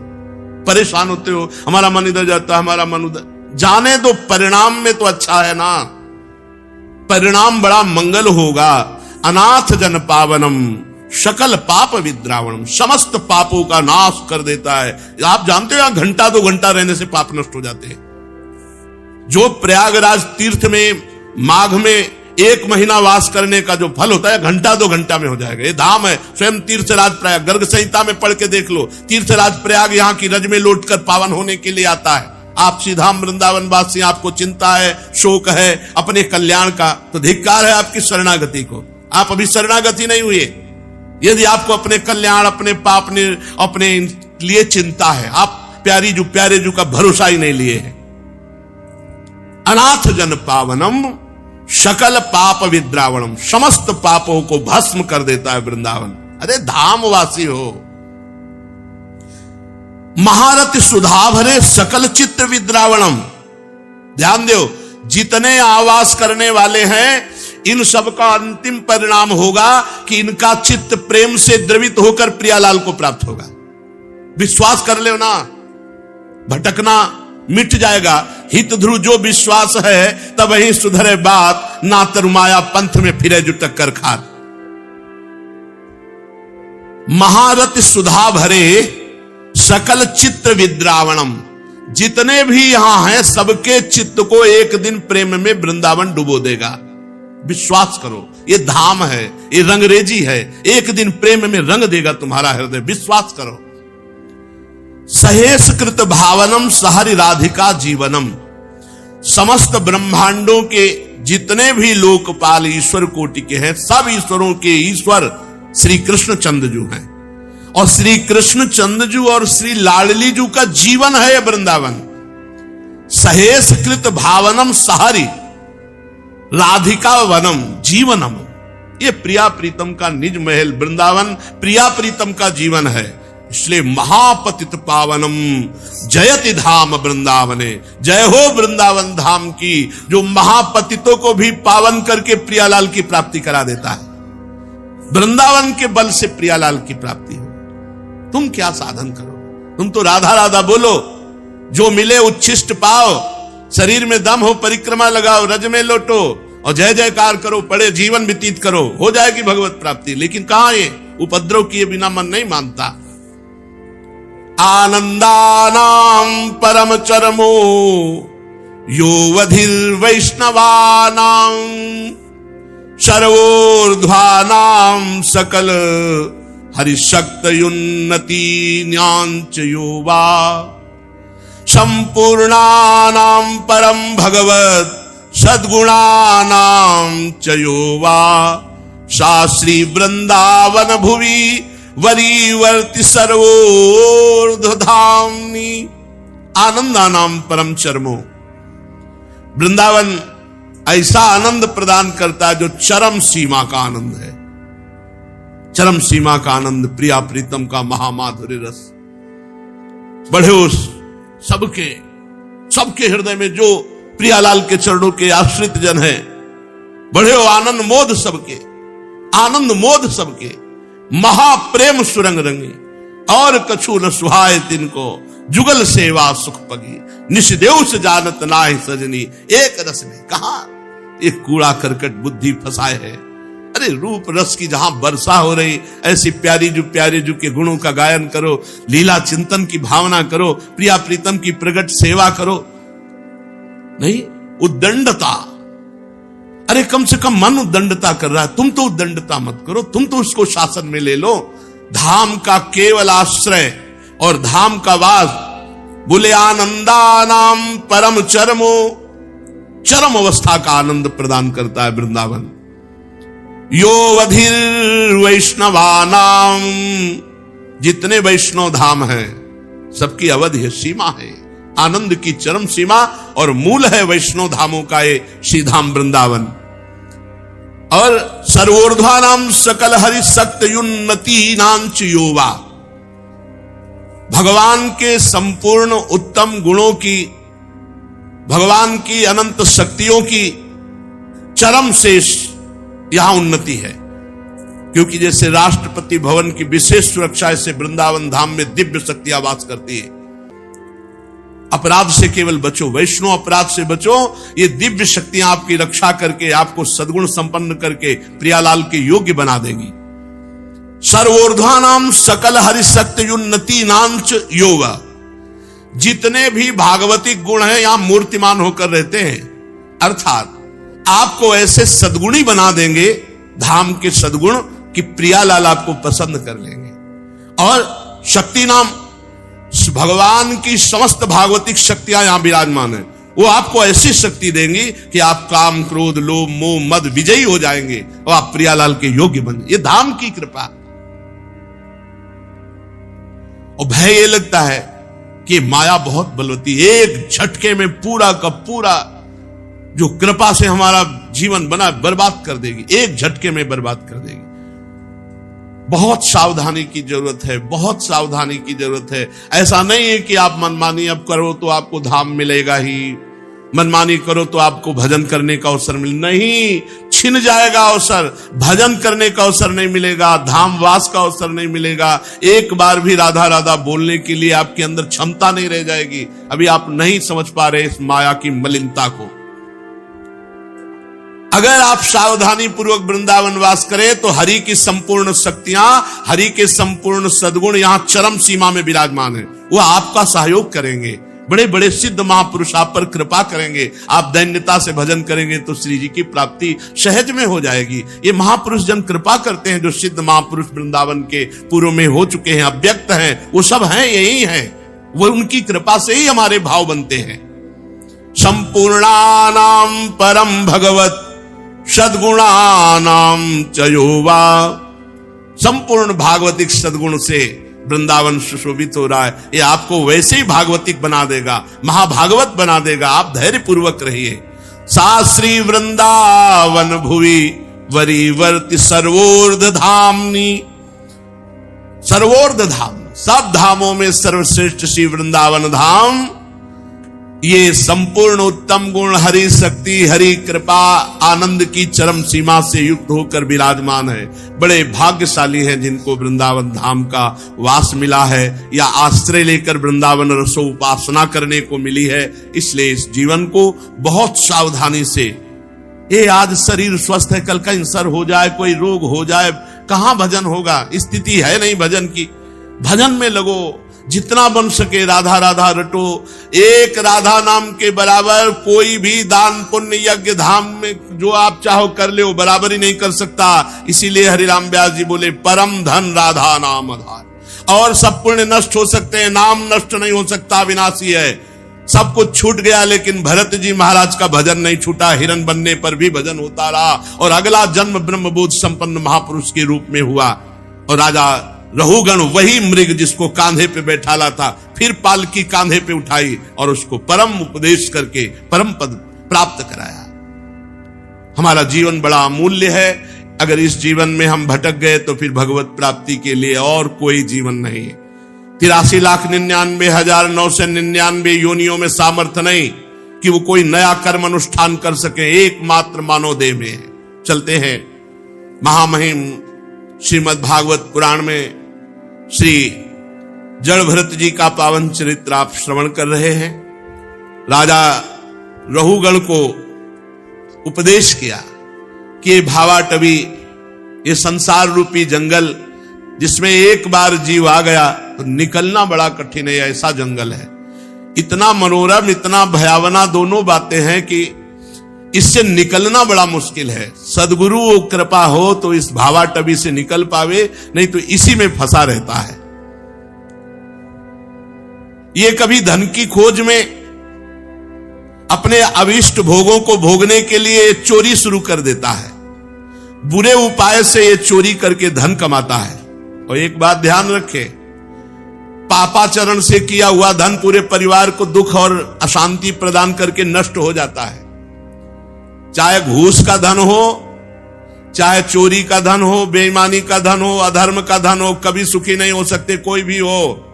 परेशान होते हो, हमारा मन इधर जाता है, हमारा मन उधर, जाने दो। परिणाम में तो अच्छा है ना, परिणाम बड़ा मंगल होगा। अनाथ जन पावनम सकल पाप विद्रावणम, समस्त पापों का नाश कर देता है। आप जानते हो, यहां घंटा 2 घंटा रहने से पाप नष्ट हो जाते हैं। जो प्रयागराज तीर्थ में माघ में 1 महीना वास करने का जो फल होता है घंटा 2 घंटा में हो जाएगा। ये धाम है। स्वयं तीर्थराज प्रयाग गर्ग संहिता में पढ़ के देख लो। तीर्थराज प्रयाग यहाँ की रज में लौटकर पावन होने के लिए आता है। आप सीधाम वृंदावन वासी, आपको चिंता है, शोक है अपने कल्याण का, तो धिक्कार है आपकी शरणागति को। आप अभी शरणागति नहीं हुए। यदि आपको अपने कल्याण, अपने पाप, अपने लिए चिंता है, आप प्यारे जू का भरोसा ही नहीं लिए है। अनाथ जन पावनम सकल पाप विद्रावणम, समस्त पापों को भस्म कर देता है वृंदावन। अरे धामवासी हो। महारथी सुधा भरे सकल चित्त विद्रावणम। ध्यान दो, जितने आवास करने वाले हैं इन सब का अंतिम परिणाम होगा कि इनका चित्त प्रेम से द्रवित होकर प्रियालाल को प्राप्त होगा। विश्वास कर ले ना, भटकना मिट जाएगा। हित ध्रुव जो विश्वास है तब ही सुधरे बात, ना तरुमाया पंथ में फिरे जो टक्कर खात। महारथ सुधा भरे सकल चित्त विद्रावणम, जितने भी यहां हैं सबके चित्त को एक दिन प्रेम में वृंदावन डुबो देगा। विश्वास करो, ये धाम है, ये रंगरेजी है, एक दिन प्रेम में रंग देगा तुम्हारा हृदय। विश्वास करो। सहेस कृत भावनम सहरि राधिका जीवनम, समस्त ब्रह्मांडों के जितने भी लोकपाल ईश्वर कोटि के हैं, सब ईश्वरों के ईश्वर श्री कृष्ण चंद्रजू हैं। और श्री कृष्ण चंद्रजू और श्री लाडली जू का जीवन है वृंदावन। सहेस कृत भावनम सहरि राधिका वनम जीवनम, ये प्रिया प्रीतम का निज महल वृंदावन प्रिया प्रीतम का जीवन है। इसलिए महापतित पावनम जयति धाम वृंदावने, जय हो वृंदावन धाम की, जो महापतितों को भी पावन करके प्रियालाल की प्राप्ति करा देता है। वृंदावन के बल से प्रियालाल की प्राप्ति हो। तुम क्या साधन करो, तुम तो राधा राधा बोलो, जो मिले उच्छिष्ट पाओ, शरीर में दम हो परिक्रमा लगाओ, रज में लौटो और जय जयकार करो, पड़े जीवन व्यतीत करो, हो जाएगी भगवत प्राप्ति। लेकिन कहां ये उपद्रव किए बिना मन नहीं मानता। आनंदानाम परम चरमो यो वधिर वैष्णवानाम, सर्वोर्ध्वानाम सकल हरिशक्तयुन्नति न्यांच यो वा, संपूर्णानाम परम भगवत सद्गुणानाम च यो वा, शास्त्री वृंदावन भुवि वरीवर्ति सर्वोर्ध्वधाम्नि। आनंदानाम परम चरमो, वृंदावन ऐसा आनंद प्रदान करता है जो चरम सीमा का आनंद है। चरम सीमा का आनंद प्रिया प्रीतम का महामाधुर्य रस। बढ़े उस सबके हृदय में जो प्रियालाल के चरणों के आश्रित जन हैं, बढ़े हो आनंद मोद सबके, आनंद मोद सबके, महाप्रेम सुरंग रंगी, और कछु न सुहाय तिनको, जुगल सेवा सुख पगी, निषदेव से जानत नाहि सजनी, एक रस में। कहा एक कूड़ा करकट बुद्धि फंसाए है। अरे रूप रस की जहां वर्षा हो रही, ऐसी प्यारे जू के गुणों का गायन करो, लीला चिंतन की भावना करो, प्रिया प्रीतम की प्रगट सेवा करो। नहीं उद्दंडता, अरे कम से कम मन उद्दंडता कर रहा है, तुम तो उद्दंडता मत करो, तुम तो उसको शासन में ले लो। धाम का केवल आश्रय और धाम का वास, बोले आनंदानाम परम चरमो, चरम अवस्था का आनंद प्रदान करता है वृंदावन। यो वधिर वैष्णवानाम, जितने वैष्णव धाम हैं सबकी अवधि है, सीमा है, आनंद की चरम सीमा, और मूल है वैष्णव धामों का ये श्रीधाम वृंदावन। और सर्वोर्ध्वानाम सकल हरि शक्तयुन्नति नांच योवा, भगवान के संपूर्ण उत्तम गुणों की, भगवान की अनंत शक्तियों की चरम शेष यहां उन्नति है। क्योंकि जैसे राष्ट्रपति भवन की विशेष सुरक्षा से वृंदावन धाम में दिव्य शक्तियां वास करती है। अपराध से केवल बचो, वैष्णव अपराध से बचो, ये दिव्य शक्तियां आपकी रक्षा करके, आपको सद्गुण संपन्न करके प्रियालाल के योग्य बना देंगी। सर्वोर्ध्वानाम सकल हरिशक्तयुन्नति नांच योगा, जितने भी भागवतिक गुण हैं यहां मूर्तिमान होकर रहते हैं। अर्थात आपको ऐसे सद्गुणी बना देंगे, धाम के सद्गुण कि प्रियालाल आपको पसंद कर लेंगे। और शक्ति नाम भगवान की समस्त भागवतिक शक्तियां यहां विराजमान है, वो आपको ऐसी शक्ति देंगी कि आप काम, क्रोध, लोभ, मोह, मद विजयी हो जाएंगे और आप प्रियालाल के योग्य बन। ये धाम की कृपा। और भय ये लगता है कि माया बहुत बलवती, एक झटके में पूरा का पूरा जो कृपा से हमारा जीवन बना बर्बाद कर देगी, एक झटके में बर्बाद कर देगी। बहुत सावधानी की जरूरत है, बहुत सावधानी की जरूरत है। ऐसा नहीं है कि आप मनमानी अब करो तो आपको धाम मिलेगा ही, मनमानी करो तो आपको भजन करने का अवसर नहीं, छिन जाएगा अवसर, भजन करने का अवसर नहीं मिलेगा, धाम वास का अवसर नहीं मिलेगा। एक बार भी राधा राधा बोलने के लिए आपके अंदर क्षमता नहीं रह जाएगी। अभी आप नहीं समझ पा रहे इस माया की मलिनता को। अगर आप सावधानी पूर्वक वृंदावन वास करें तो हरि की संपूर्ण शक्तियां, हरि के संपूर्ण सद्गुण यहां चरम सीमा में विराजमान है। वो आपका सहयोग करेंगे, बड़े बड़े सिद्ध महापुरुष आप पर कृपा करेंगे। आप दैन्यता से भजन करेंगे तो श्री जी की प्राप्ति सहज में हो जाएगी। ये महापुरुष जन कृपा करते हैं, जो सिद्ध महापुरुष वृंदावन के पूर्व में हो चुके हैं, अव्यक्त हैं, वो सब हैं, यही हैं। वो उनकी कृपा से ही हमारे भाव बनते हैं। संपूर्णानाम परम भगवत सद्गुणानाम चयोवा। संपूर्ण भागवतिक सद्गुण से वृंदावन सुशोभित हो रहा है। ये आपको वैसे ही भागवतिक बना देगा, महाभागवत बना देगा। आप धैर्य पूर्वक रहिए। शास्त्री वृंदावन भुवि वरीवर्ति सर्वोर्ध धामनी। सर्वोर्ध धाम, सब धामों में सर्वश्रेष्ठ श्री वृंदावन धाम। ये संपूर्ण उत्तम गुण, हरि शक्ति, हरि कृपा, आनंद की चरम सीमा से युक्त होकर विराजमान है। बड़े भाग्यशाली हैं जिनको वृंदावन धाम का वास मिला है, या आश्रय लेकर वृंदावन रसो उपासना करने को मिली है। इसलिए इस जीवन को बहुत सावधानी से, ये आज शरीर स्वस्थ है, कल कैंसर हो जाए, कोई रोग हो जाए, कहां भजन होगा? स्थिति है नहीं भजन की। भजन में लगो, जितना बन सके राधा राधा रटो। एक राधा नाम के बराबर कोई भी दान पुण्य यज्ञ धाम में जो आप चाहो कर ले, वो बराबर ही नहीं कर सकता। इसीलिए हरिराम व्यास जी बोले परम धन राधा नाम आधार। और सब पुण्य नष्ट हो सकते हैं, नाम नष्ट नहीं हो सकता, विनाशी है। सब कुछ छूट गया, लेकिन भरत जी महाराज का भजन नहीं छूटा। हिरण बनने पर भी भजन होता रहा और अगला जन्म ब्रह्मबोध संपन्न महापुरुष के रूप में हुआ। और राजा रहुगण, वही मृग जिसको कांधे पे बैठाला था, फिर पालकी कांधे पे उठाई और उसको परम उपदेश करके परम पद प्राप्त कराया। हमारा जीवन बड़ा अमूल्य है। अगर इस जीवन में हम भटक गए तो फिर भगवत प्राप्ति के लिए और कोई जीवन नहीं है। 83,99,999 योनियों में सामर्थ्य नहीं कि वो कोई नया कर्म अनुष्ठान कर सके। एकमात्र मानव देह में है। चलते हैं महामहिम श्रीमद् भागवत पुराण में श्री जड़भरत जी का पावन चरित्र आप श्रवण कर रहे हैं। राजा रहुगण को उपदेश किया कि ये भावाटवी, ये संसार रूपी जंगल जिसमें एक बार जीव आ गया तो निकलना बड़ा कठिन है, ऐसा जंगल है। इतना मनोरम, इतना भयावना दोनों बातें हैं कि इससे निकलना बड़ा मुश्किल है। सदगुरु कृपा हो तो इस भावाटवी से निकल पावे, नहीं तो इसी में फंसा रहता है। ये कभी धन की खोज में अपने अभिष्ट भोगों को भोगने के लिए चोरी शुरू कर देता है। बुरे उपाय से ये चोरी करके धन कमाता है। और एक बात ध्यान रखें, पापाचरण से किया हुआ धन पूरे परिवार को दुख और अशांति प्रदान करके नष्ट हो जाता है। चाहे घूस का धन हो, चाहे चोरी का धन हो, बेईमानी का धन हो, अधर्म का धन हो, कभी सुखी नहीं हो सकते कोई भी हो।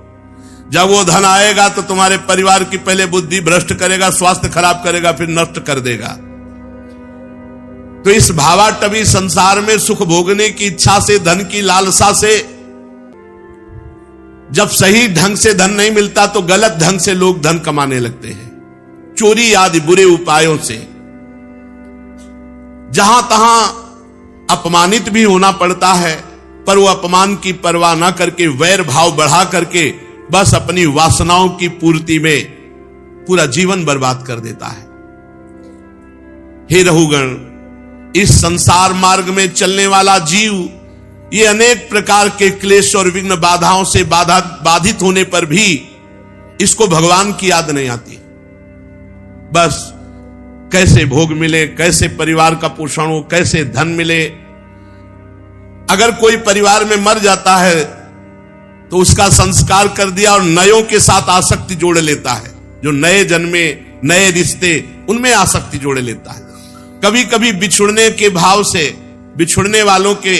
जब वो धन आएगा तो तुम्हारे परिवार की पहले बुद्धि भ्रष्ट करेगा, स्वास्थ्य खराब करेगा, फिर नष्ट कर देगा। तो इस भावाटवी संसार में सुख भोगने की इच्छा से, धन की लालसा से, जब सही ढंग से धन नहीं मिलता तो गलत ढंग से लोग धन कमाने लगते हैं, चोरी आदि बुरे उपायों से। जहां तहां अपमानित भी होना पड़ता है, पर वो अपमान की परवाह ना करके वैर भाव बढ़ा करके बस अपनी वासनाओं की पूर्ति में पूरा जीवन बर्बाद कर देता है। हे रहुगण, इस संसार मार्ग में चलने वाला जीव ये अनेक प्रकार के क्लेश और विघ्न बाधाओं से बाधित होने पर भी इसको भगवान की याद नहीं आती। बस कैसे भोग मिले, कैसे परिवार का पोषण हो, कैसे धन मिले। अगर कोई परिवार में मर जाता है तो उसका संस्कार कर दिया और नयों के साथ आसक्ति जोड़ लेता है। जो नए जन्मे, नए रिश्ते, उनमें आसक्ति जोड़ लेता है। कभी कभी बिछुड़ने के भाव से बिछुड़ने वालों के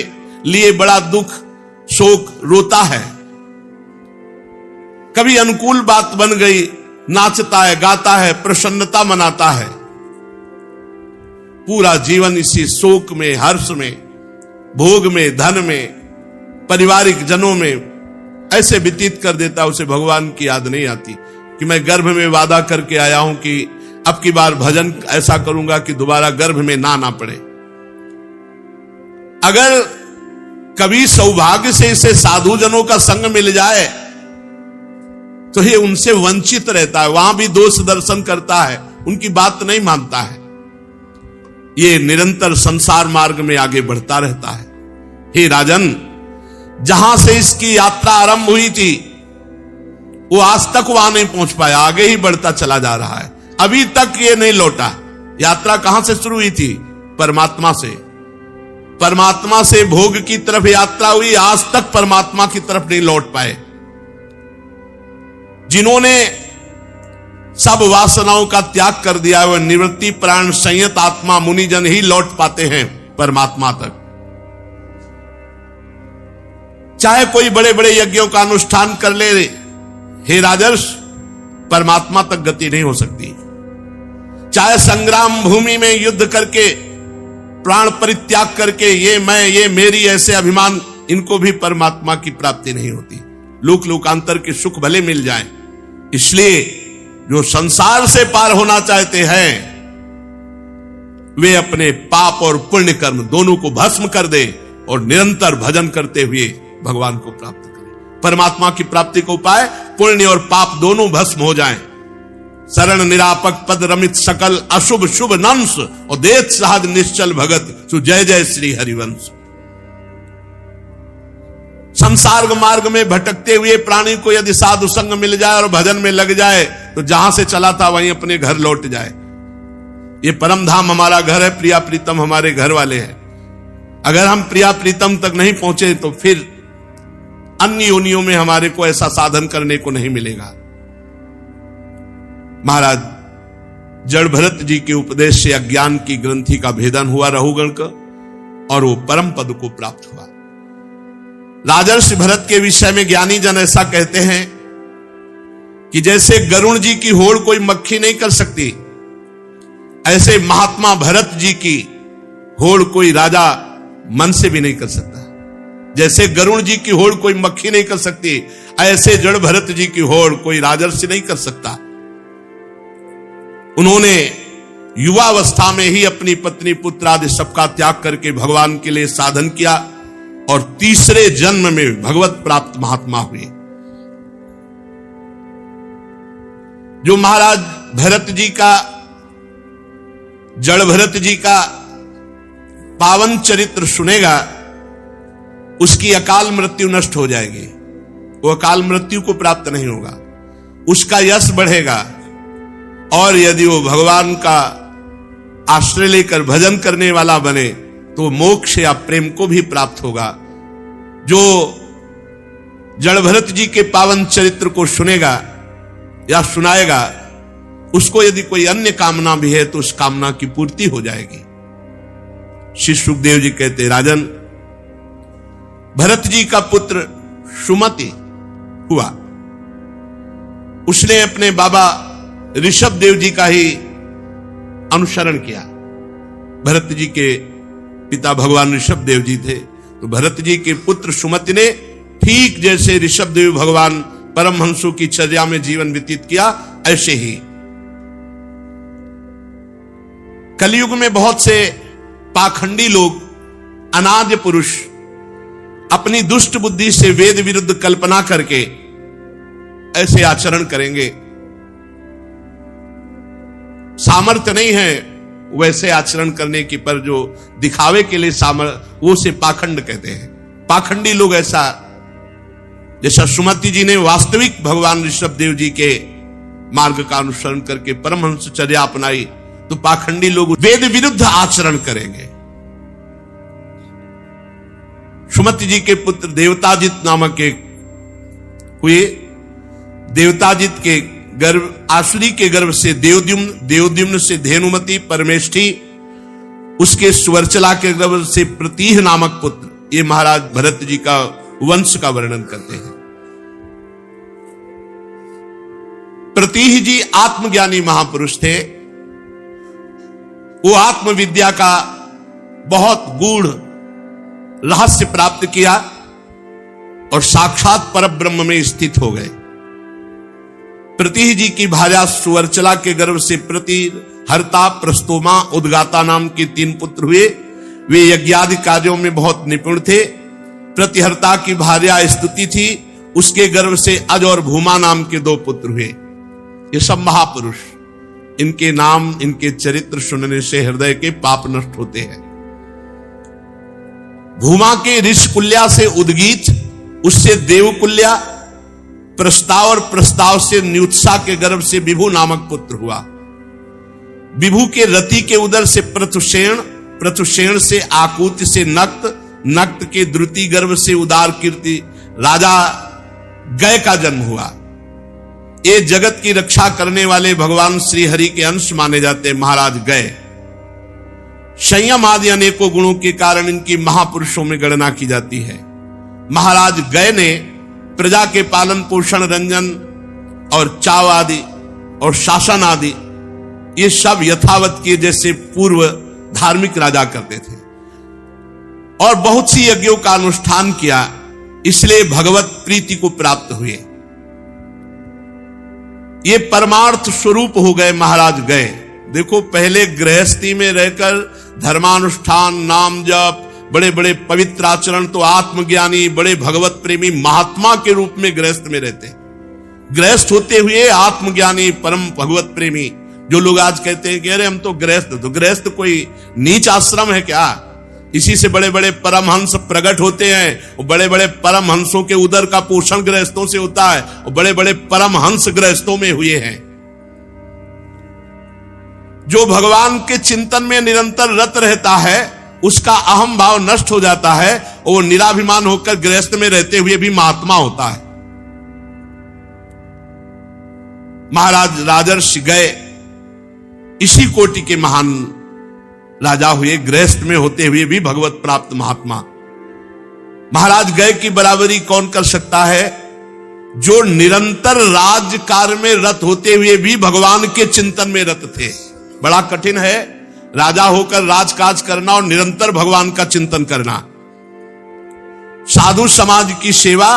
लिए बड़ा दुख, शोक रोता है। कभी अनुकूल बात बन गई, नाचता है, गाता है, प्रसन्नता मनाता है। पूरा जीवन इसी शोक में, हर्ष में, भोग में, धन में, पारिवारिक जनों में ऐसे व्यतीत कर देता, उसे भगवान की याद नहीं आती कि मैं गर्भ में वादा करके आया हूं कि अब की बार भजन ऐसा करूंगा कि दोबारा गर्भ में ना पड़े। अगर कभी सौभाग्य से इसे साधु जनों का संग मिल जाए तो ये उनसे वंचित रहता है, वहां भी दोष दर्शन करता है, उनकी बात नहीं मानता है। ये निरंतर संसार मार्ग में आगे बढ़ता रहता है। हे राजन, जहां से इसकी यात्रा आरंभ हुई थी वो आज तक वहां नहीं पहुंच पाया, आगे ही बढ़ता चला जा रहा है। अभी तक ये नहीं लौटा। यात्रा कहां से शुरू हुई थी? परमात्मा से। परमात्मा से भोग की तरफ यात्रा हुई, आज तक परमात्मा की तरफ नहीं लौट पाए। जिन्होंने सब वासनाओं का त्याग कर दिया, वह निवृत्ति प्राण संयत आत्मा मुनिजन ही लौट पाते हैं परमात्मा तक। चाहे कोई बड़े बड़े यज्ञों का अनुष्ठान कर ले, हे राजर्ष, परमात्मा तक गति नहीं हो सकती। चाहे संग्राम भूमि में युद्ध करके, प्राण परित्याग करके, ये मैं, ये मेरी, ऐसे अभिमान, इनको भी परमात्मा की प्राप्ति नहीं होती। लोक लोकांतर के सुख भले मिल जाए। इसलिए जो संसार से पार होना चाहते हैं वे अपने पाप और पुण्य कर्म दोनों को भस्म कर दे और निरंतर भजन करते हुए भगवान को प्राप्त करें। परमात्मा की प्राप्ति का उपाय पुण्य और पाप दोनों भस्म हो जाएं। शरण निरापक पद रमित सकल अशुभ शुभ नंस और देत सहज निश्चल भगत सु जय जय श्री हरिवंश। संसार मार्ग में भटकते हुए प्राणी को यदि साधु संग मिल जाए और भजन में लग जाए तो जहां से चला था वहीं अपने घर लौट जाए। ये परम धाम हमारा घर है, प्रिया प्रीतम हमारे घर वाले हैं। अगर हम प्रिया प्रीतम तक नहीं पहुंचे तो फिर अन्य योनियों में हमारे को ऐसा साधन करने को नहीं मिलेगा। महाराज जड़ भरत जी के उपदेश से अज्ञान की ग्रंथि का भेदन हुआ रहुगण का और वो परम पद को प्राप्त हुआ। राजर्षि भरत के विषय में ज्ञानी जन ऐसा कहते हैं कि जैसे गरुण जी की होड़ कोई मक्खी नहीं कर सकती, ऐसे महात्मा भरत जी की होड़ कोई राजा मन से भी नहीं कर सकता। जैसे गरुण जी की होड़ कोई मक्खी नहीं कर सकती, ऐसे जड़ भरत जी की होड़ कोई राजर्षि नहीं कर सकता। उन्होंने युवावस्था में ही अपनी पत्नी पुत्र आदि सबका त्याग करके भगवान के लिए साधन किया और तीसरे जन्म में भगवत प्राप्त महात्मा हुए। जो महाराज भरत जी का, जड़ भरत जी का पावन चरित्र सुनेगा उसकी अकाल मृत्यु नष्ट हो जाएगी। वो अकाल मृत्यु को प्राप्त नहीं होगा, उसका यश बढ़ेगा और यदि वो भगवान का आश्रय लेकर भजन करने वाला बने तो मोक्ष या प्रेम को भी प्राप्त होगा। जो जड़ भरत जी के पावन चरित्र को सुनेगा या सुनाएगा उसको यदि कोई अन्य कामना भी है तो उस कामना की पूर्ति हो जाएगी। श्री सुखदेव जी कहते, राजन भरत जी का पुत्र सुमति हुआ, उसने अपने बाबा ऋषभ देव जी का ही अनुसरण किया। भरत जी के पिता भगवान ऋषभ देव जी थे, तो भरत जी के पुत्र सुमति ने ठीक जैसे ऋषभ देव भगवान परमहंसों की चर्या में जीवन व्यतीत किया, ऐसे ही कलयुग में बहुत से पाखंडी लोग, अनाद्य पुरुष अपनी दुष्ट बुद्धि से वेद विरुद्ध कल्पना करके ऐसे आचरण करेंगे। सामर्थ्य नहीं है वैसे आचरण करने की पर जो दिखावे के लिए वो से पाखंड कहते हैं। पाखंडी लोग ऐसा, जैसा सुमति जी ने वास्तविक भगवान ऋषभ देव जी के मार्ग का अनुसरण करके परमहंसचर्या अपनाई, तो पाखंडी लोग वेद विरुद्ध आचरण करेंगे। सुमति जी के पुत्र देवताजित नामक एक हुए। देवताजित के गर्भ, आसुरी के गर्भ से देवद्युम्न, देवद्युम्न से धेनुमति परमेष्ठी, उसके सुवर्चला के गर्भ से प्रतीह नामक पुत्र, ये महाराज भरत जी का वंश का वर्णन करते हैं। प्रतीह जी आत्मज्ञानी महापुरुष थे। वो आत्मविद्या का बहुत गूढ़ रहस्य प्राप्त किया और साक्षात परब्रह्म में स्थित हो गए। प्रतीह जी की भार्या सुवर्चला के गर्भ से प्रतीर, हरता, प्रस्तोमा, उद्गाता नाम के 3 पुत्र हुए। वे यज्ञादि कार्यों में बहुत निपुण थे। प्रतिहर्ता की भार्या स्तुति थी, उसके गर्भ से अज और भूमा नाम के 2 पुत्र हुए। ये सब महापुरुष, इनके नाम, इनके चरित्र सुनने से हृदय के पाप नष्ट होते हैं। भूमा के ऋषकुल्या से उद्गीत, उससे देवकुल्या, प्रस्ताव और प्रस्ताव से न्युत्सा के गर्भ से विभु नामक पुत्र हुआ। विभु के रति के उदर से प्रथुषेण, प्रथुषेण से आकूति से नक्त, नक्त के द्रुति गर्भ से उदार कीर्ति राजा गय का जन्म हुआ। ये जगत की रक्षा करने वाले भगवान श्री हरि के अंश माने जाते महाराज गए। संयम आदि अनेकों गुणों के कारण इनकी महापुरुषों में गणना की जाती है। महाराज गय ने प्रजा के पालन पोषण, रंजन और चाव आदि और शासन आदि ये सब यथावत किए जैसे पूर्व धार्मिक राजा करते थे, और बहुत सी यज्ञों का अनुष्ठान किया, इसलिए भगवत प्रीति को प्राप्त हुए। ये परमार्थ स्वरूप हो गए महाराज गए। देखो, पहले गृहस्थी में रहकर धर्मानुष्ठान, नाम जप, बड़े बड़े पवित्र आचरण, तो आत्मज्ञानी, बड़े भगवत प्रेमी महात्मा के रूप में गृहस्थ में रहते। गृहस्थ होते हुए आत्मज्ञानी, परम भगवत प्रेमी। जो लोग आज कहते हैं कि अरे हम तो गृहस्थ कोई नीच आश्रम है क्या? इसी से बड़े बड़े परमहंस प्रकट होते हैं, और बड़े बड़े परमहंसों के उदर का पोषण गृहस्थों से होता है, और बड़े बड़े परमहंस गृहस्थों में हुए हैं। जो भगवान के चिंतन में निरंतर रत रहता है, उसका अहम भाव नष्ट हो जाता है, और वो निराभिमान होकर गृहस्थ में रहते हुए भी महात्मा होता है। महाराज राजर्षि गए इसी कोटि के महान राजा हुए, गृहस्थ में होते हुए भी भगवत प्राप्त महात्मा। महाराज गए की बराबरी कौन कर सकता है? जो निरंतर राज्य कार्य में रत होते हुए भी भगवान के चिंतन में रत थे। बड़ा कठिन है राजा होकर राजकाज करना और निरंतर भगवान का चिंतन करना। साधु समाज की सेवा,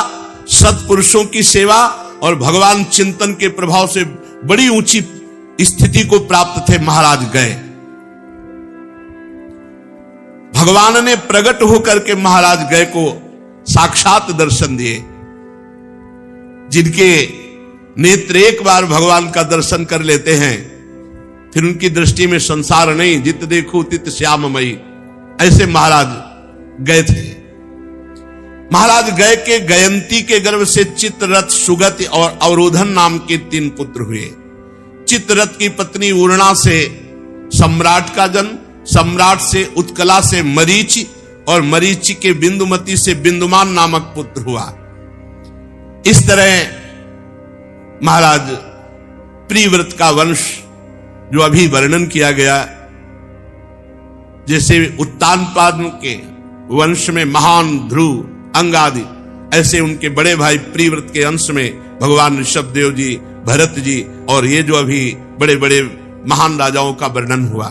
सत्पुरुषों की सेवा और भगवान चिंतन के प्रभाव से बड़ी ऊंची स्थिति को प्राप्त थे महाराज गए। भगवान ने प्रकट होकर के महाराज गए को साक्षात दर्शन दिए। जिनके नेत्र एक बार भगवान का दर्शन कर लेते हैं, फिर उनकी दृष्टि में संसार नहीं, जित देखो तित श्याममयी, ऐसे महाराज गए थे। महाराज गए के गयंती के गर्भ से चित्ररथ, सुगति और अवरोधन नाम के 3 पुत्र हुए। चित्ररथ की पत्नी उर्णा से सम्राट का जन्म, सम्राट से उत्कला से मरीचि, और मरीचि के बिंदुमती से बिंदुमान नामक पुत्र हुआ। इस तरह महाराज प्रियव्रत का वंश जो अभी वर्णन किया गया, जैसे उत्तानपाद के वंश में महान ध्रुव, अंगादि, ऐसे उनके बड़े भाई प्रियव्रत के अंश में भगवान ऋषभ देव जी, भरत जी, और ये जो अभी बड़े बड़े महान राजाओं का वर्णन हुआ।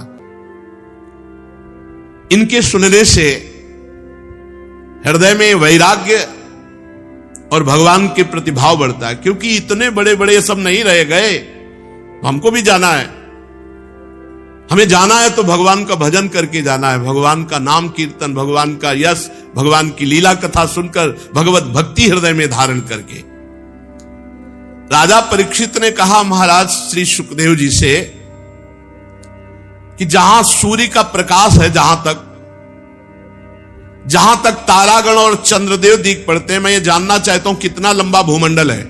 इनके सुनने से हृदय में वैराग्य और भगवान के प्रति भाव बढ़ता है, क्योंकि इतने बड़े बड़े सब नहीं रह गए। हमको भी जाना है, हमें जाना है तो भगवान का भजन करके जाना है, भगवान का नाम कीर्तन, भगवान का यश, भगवान की लीला कथा सुनकर भगवत भक्ति हृदय में धारण करके। राजा परीक्षित ने कहा महाराज श्री सुखदेव जी से कि जहां सूर्य का प्रकाश है, जहां तक तारागण और चंद्रदेव दिख पड़ते हैं, मैं ये जानना चाहता हूं कितना लंबा भूमंडल है,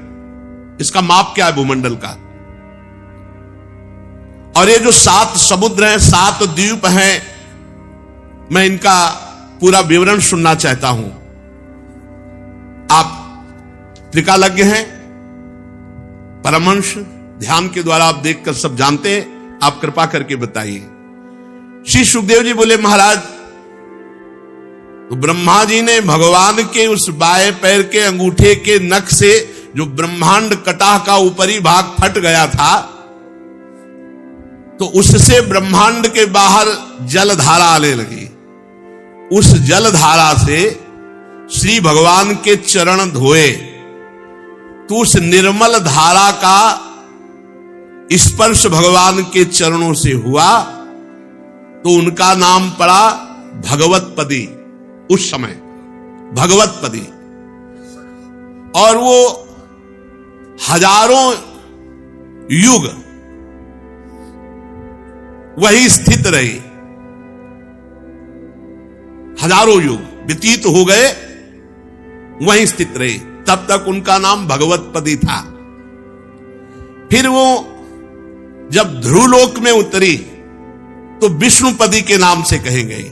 इसका माप क्या है भूमंडल का। और ये जो 7 समुद्र हैं, 7 द्वीप हैं, मैं इनका पूरा विवरण सुनना चाहता हूं। आप त्रिकालज्ञ हैं, परमहंस, ध्यान के द्वारा आप देखकर सब जानते हैं, आप कृपा करके बताइए। श्री सुखदेव जी बोले, महाराज, तो ब्रह्मा जी ने भगवान के उस बाएं पैर के अंगूठे के नख से जो ब्रह्मांड कटाह का ऊपरी भाग फट गया था, तो उससे ब्रह्मांड के बाहर जलधारा आने लगी। उस जलधारा से श्री भगवान के चरण धोए, तो उस निर्मल धारा का स्पर्श भगवान के चरणों से हुआ, तो उनका नाम पड़ा भगवतपदी। उस समय भगवतपदी, और वो हजारों युग वही स्थित रही। हजारों युग व्यतीत हो गए, वहीं स्थित रही, तब तक उनका नाम भगवतपदी था। फिर वो जब ध्रुवलोक में उतरी तो विष्णुपदी के नाम से कही गई।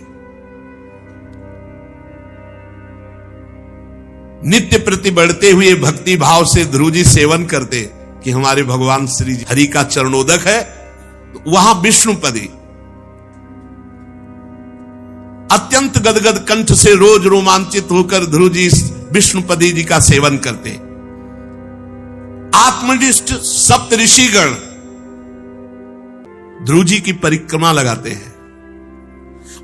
नित्य प्रति बढ़ते हुए भक्ति भाव से ध्रुव जी सेवन करते कि हमारे भगवान श्री हरि का चरणोदक है, तो वहां विष्णुपदी अत्यंत गदगद कंठ से रोज रोमांचित होकर ध्रुव जी विष्णुपदी जी का सेवन करते। आत्मनिष्ठ सप्त ऋषिगण ध्रुव जी की परिक्रमा लगाते हैं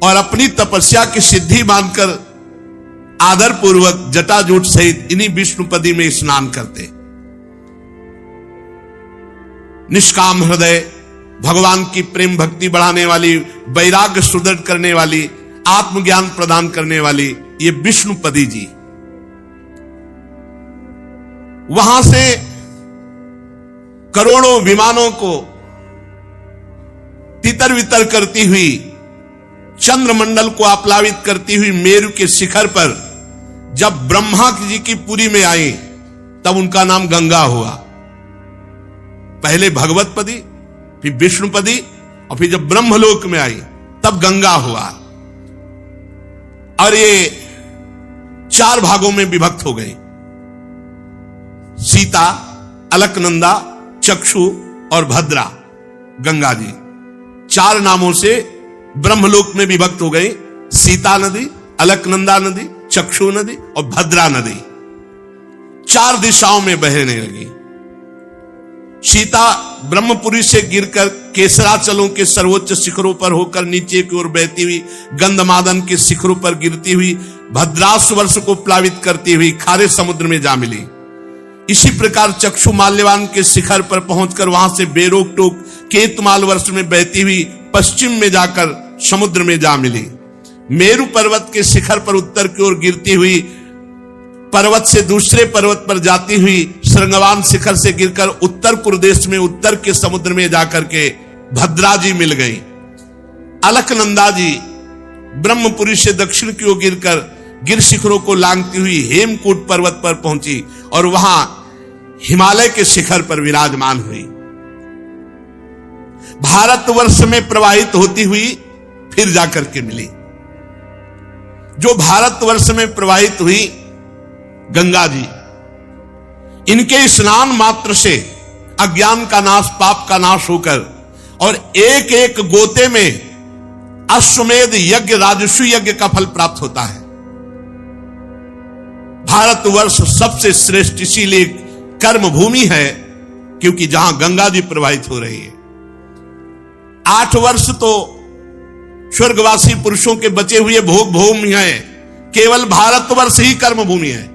और अपनी तपस्या की सिद्धि मानकर आदर पूर्वक जटाजूट सहित इन्हीं विष्णुपदी में स्नान करते। निष्काम हृदय, भगवान की प्रेम भक्ति बढ़ाने वाली, वैराग्य सुदृढ़ करने वाली, आत्मज्ञान प्रदान करने वाली ये विष्णुपदी जी वहां से करोड़ों विमानों को तितर वितर करती हुई, चंद्रमंडल को आप्लावित करती हुई मेरु के शिखर पर जब ब्रह्मा जी की पुरी में आई, तब उनका नाम गंगा हुआ। पहले भगवतपदी, फिर विष्णुपदी, और फिर जब ब्रह्मलोक में आई तब गंगा हुआ। और ये 4 भागों में विभक्त हो गई। सीता, अलकनंदा, चक्षु और भद्रा, गंगा जी 4 नामों से ब्रह्मलोक में विभक्त हो गई। सीता नदी, अलकनंदा नदी, चक्षु नदी और भद्रा नदी 4 दिशाओं में बहने लगी। सीता ब्रह्मपुरी से गिरकर केसराचलों के सर्वोच्च शिखरों पर होकर नीचे की ओर बहती हुई गंधमादन के शिखरों पर गिरती हुई भद्रासवर्ष को प्लावित करती हुई खारे समुद्र में जा मिली। इसी प्रकार चक्षु माल्यवान के शिखर पर पहुंचकर वहां से बेरोक टोक केतमाल वर्ष में बहती हुई पश्चिम में जाकर समुद्र में जा मिली। मेरु पर्वत के शिखर पर उत्तर की ओर गिरती हुई पर्वत से दूसरे पर्वत पर जाती हुई श्रृंगवान शिखर से गिरकर उत्तर कुरुदेश में उत्तर के समुद्र में जाकर के भद्रा जी मिल गई। अलकनंदा जी ब्रह्मपुरी से दक्षिण की ओर गिरकर गिर शिखरों को लांघती हुई हेमकूट पर्वत पर पहुंची और वहां हिमालय के शिखर पर विराजमान हुई। भारतवर्ष में प्रवाहित होती हुई फिर जाकर के मिली। जो भारतवर्ष में प्रवाहित हुई गंगा जी, इनके स्नान मात्र से अज्ञान का नाश, पाप का नाश होकर और एक एक गोते में अश्वमेध यज्ञ, राजस्व यज्ञ का फल प्राप्त होता है। भारतवर्ष सबसे श्रेष्ठ इसीलिए कर्म भूमि है क्योंकि जहां गंगा जी प्रवाहित हो रही है। 8 वर्ष तो स्वर्गवासी पुरुषों के बचे हुए भोग भूमि है, केवल भारतवर्ष ही कर्म भूमि है।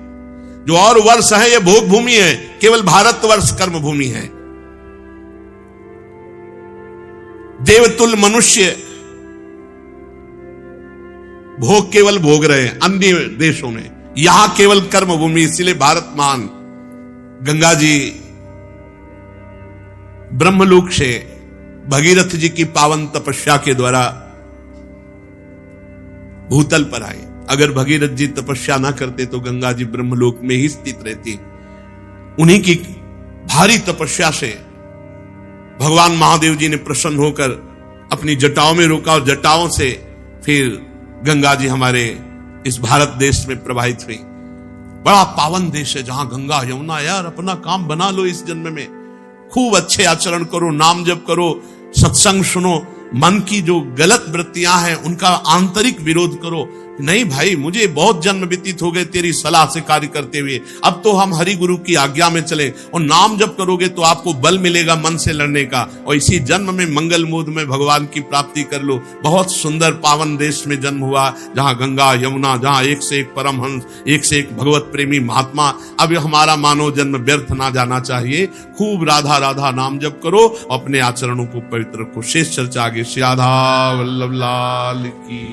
जो और वर्ष है ये भोग भूमि है, केवल भारतवर्ष कर्म भूमि है। देवतुल मनुष्य भोग केवल भोग रहे हैं अन्य देशों में, यहां केवल कर्म भूमि। इसलिए भारत मान गंगा जी ब्रह्मलोक से भगीरथ जी की पावन तपस्या के द्वारा भूतल पर आए। अगर भगीरथ जी तपस्या ना करते तो गंगा जी ब्रह्मलोक में ही स्थित रहती। उन्हीं की भारी तपस्या से भगवान महादेव जी ने प्रसन्न होकर अपनी जटाओं में रोका और जटाओं से फिर गंगा जी हमारे इस भारत देश में प्रवाहित हुई। बड़ा पावन देश है जहां गंगा यमुना। यार अपना काम बना लो इस जन्म में, खूब अच्छे आचरण करो, नाम जप करो, सत्संग सुनो, मन की जो गलत वृत्तियां हैं उनका आंतरिक विरोध करो। नहीं भाई, मुझे बहुत जन्म व्यतीत हो गए तेरी सलाह से कार्य करते हुए, अब तो हम हरि गुरु की आज्ञा में चले। और नाम जप करोगे तो आपको बल मिलेगा मन से लड़ने का, और इसी जन्म में मंगल मूड में भगवान की प्राप्ति कर लो। बहुत सुंदर पावन देश में जन्म हुआ जहां गंगा यमुना, जहां एक से एक परमहंस, एक से एक भगवत प्रेमी महात्मा। अब हमारा मानव जन्म व्यर्थ ना जाना चाहिए। खूब राधा राधा नाम जप करो, अपने आचरणों को पवित्र रखो। शेष चर्चा आगे। श्री राधा वल्लभ लाल की।